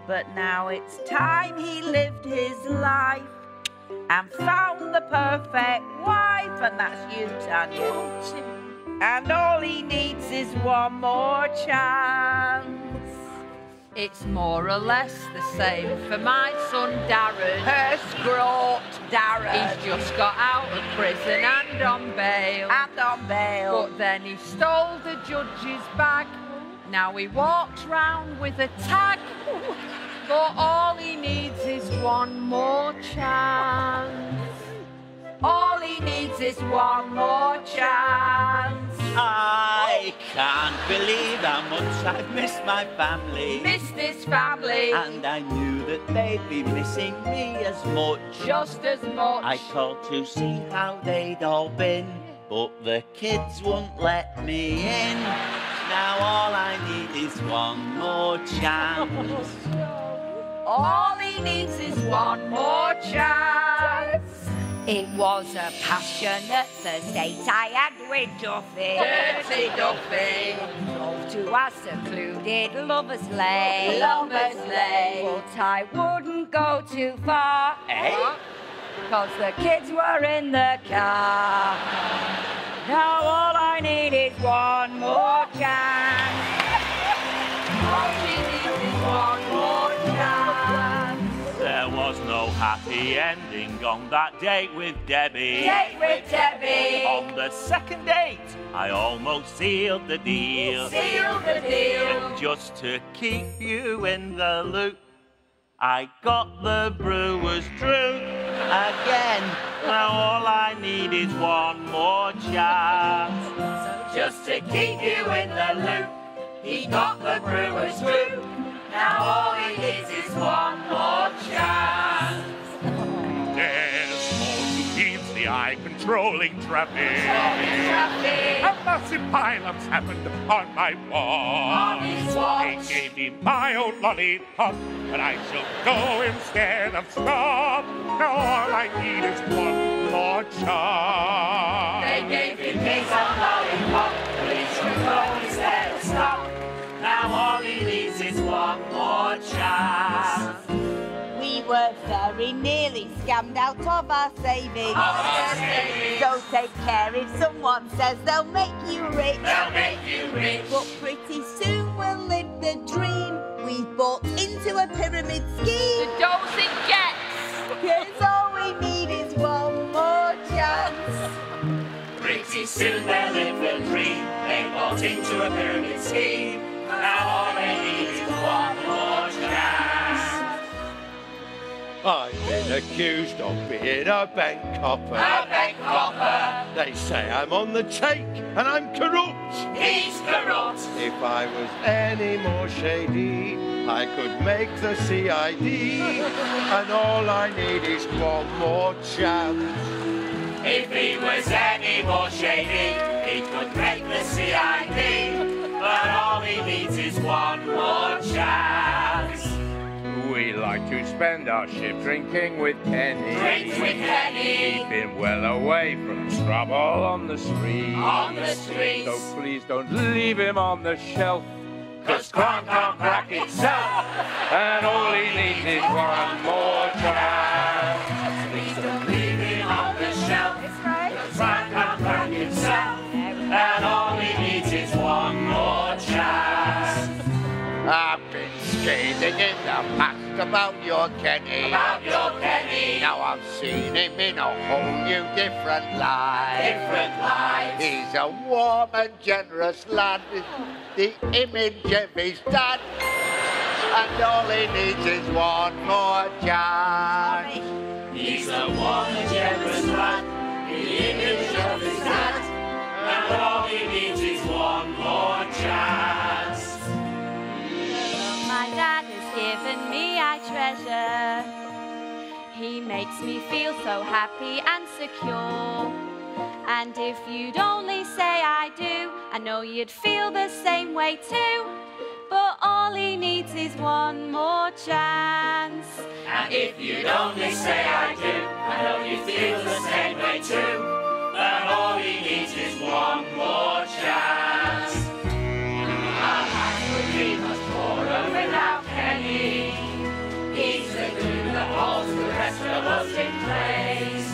But now it's time he lived his life and found the perfect wife, and that's you, Tanya. And all he needs is one more chance. It's more or less the same for my son Darren. Her scrot, Darren. He's just got out of prison and on bail. And on bail. But then he stole the judge's bag. Now he walks round with a tag. But all he needs is one more chance. All he needs is one more chance. I can't believe how much I've missed my family. Missed this family. And I knew that they'd be missing me as much. Just as much. I called to see how they'd all been, but the kids wouldn't let me in. Now all I need is one more chance. All he needs is one more chance. It was a passionate first date I had with Duffy. Dirty Duffy. Drove to our secluded lover's lane. Lover's lane. But I wouldn't go too far. Eh? Because the kids were in the car. Now all I need is one more chance. All he needs is one more chance. There was no happy ending on that date with Debbie. Date with Debbie. On the second date, I almost sealed the deal. Sealed the deal. And just to keep you in the loop, I got the brewer's truth again. Now all I need is one more chance. So just to keep you in the loop, he got the brewer's truth. Now all he needs is one more chance. There's more to keep the eye controlling traffic. Traffic. A massive pileups happened on my watch. On his watch. They gave me my own lollipop, but I shall go instead of stop. Now all I need is one more chance. They gave him his own lollipop, but he should go instead of stop. Now all he needs is one more chance. We were very nearly scammed out of our savings. So take care if someone says they'll make you rich. They'll make you rich. But pretty soon we'll live the dream. We've bought into a pyramid scheme. The dose it gets. Yes, all we need is one more chance. Pretty soon they'll live the dream. They bought into a pyramid scheme. Now all they need is one more chance. I've been accused of being a bank copper. A bank copper. They say I'm on the take and I'm corrupt. He's corrupt. If I was any more shady, I could make the CID. And all I need is one more chance. If he was any more shady, he could make the CID. But all he needs is one more chance. We like to spend our shift drinking with Kenny. Drinks with Kenny. Keep him well away from trouble on the street. On the streets. So please don't leave him on the shelf, 'cause crime can't crack itself. And all he needs is one more chance. Please don't leave him on the shelf. The crime can't crack himself. And all he needs is one more chance. I've been skating in the past about your Kenny. About your Kenny. Now I've seen him in a whole new different light. Different light. He's a warm and generous lad, the image of his dad. And all he needs is one more chance. He's a warm and generous lad, the image of his dad. And all he needs is one more chance. My dad has given me I treasure. He makes me feel so happy and secure. And if you'd only say I do, I know you'd feel the same way too. But all he needs is one more chance. And if you'd only say I do, I know you feel the same way too. But all he needs is one more chance. Our lives would be much poorer without Kenny. He's the glue that holds the rest of us in place.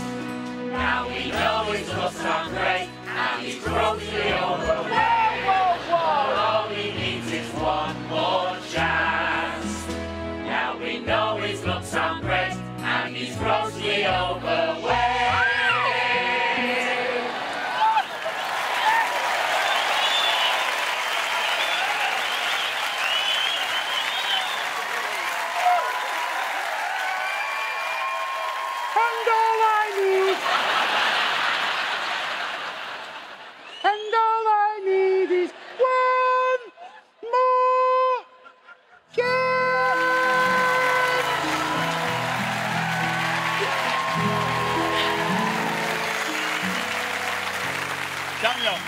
Now we know his love's not great, and he's grossly overweight. But all he needs is one more chance. Now we know his looks aren't great, and he's grossly overweight. And all I need is one more chance. Daniel,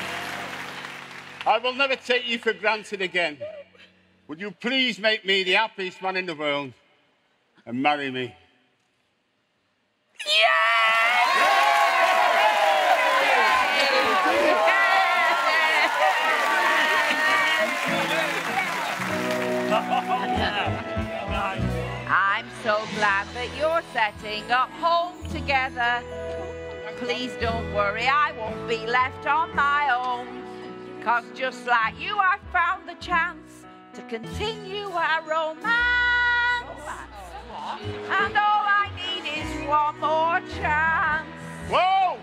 I will never take you for granted again. Would you please make me the happiest man in the world and marry me? I'm so glad that you're setting up home together. Please don't worry, I won't be left on my own. 'Cause just like you, I found the chance to continue our romance. And all I need is one more chance. Whoa!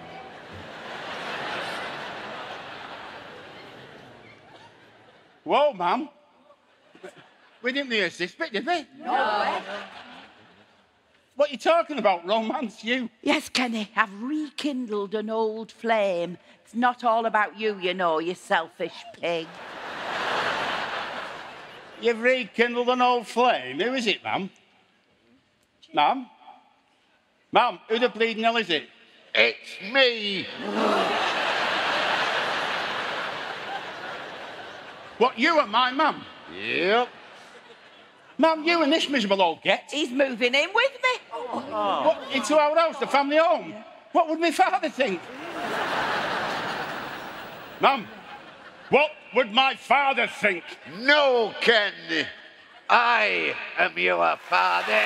Whoa, Mum. We didn't rehearse this bit, did we? No. What are you talking about? Romance, you? Yes, Kenny, I've rekindled an old flame. It's not all about you, you know, you selfish pig. You've rekindled an old flame. Who is it, Mum? Mum? Mum, who the bleeding hell is it? It's me. What, you and my mum? Yep. Mum, you and this miserable old get. He's moving in with me. What, into our house, the family home? What would my father think? Mum, what would my father think? No, Ken. I am your father.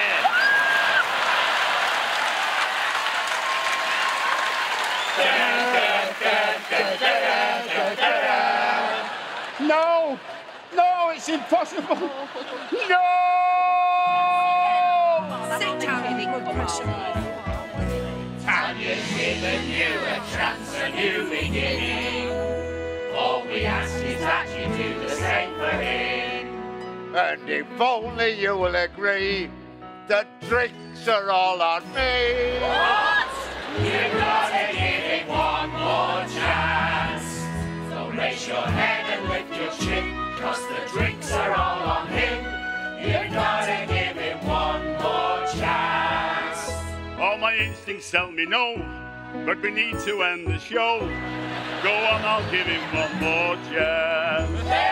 No, no, it's impossible. No! Sit down, you big pressure. Tanya's given you a chance, a new beginning. All we ask is that you do the same for him. And if only you will agree, the drinks are all on me. What? You've got to give him one more chance. So raise your head and lift your chin, 'cause the drinks are all on him. You've got to give him one more chance. All my instincts tell me no, but we need to end the show. Go on, I'll give him one more chance.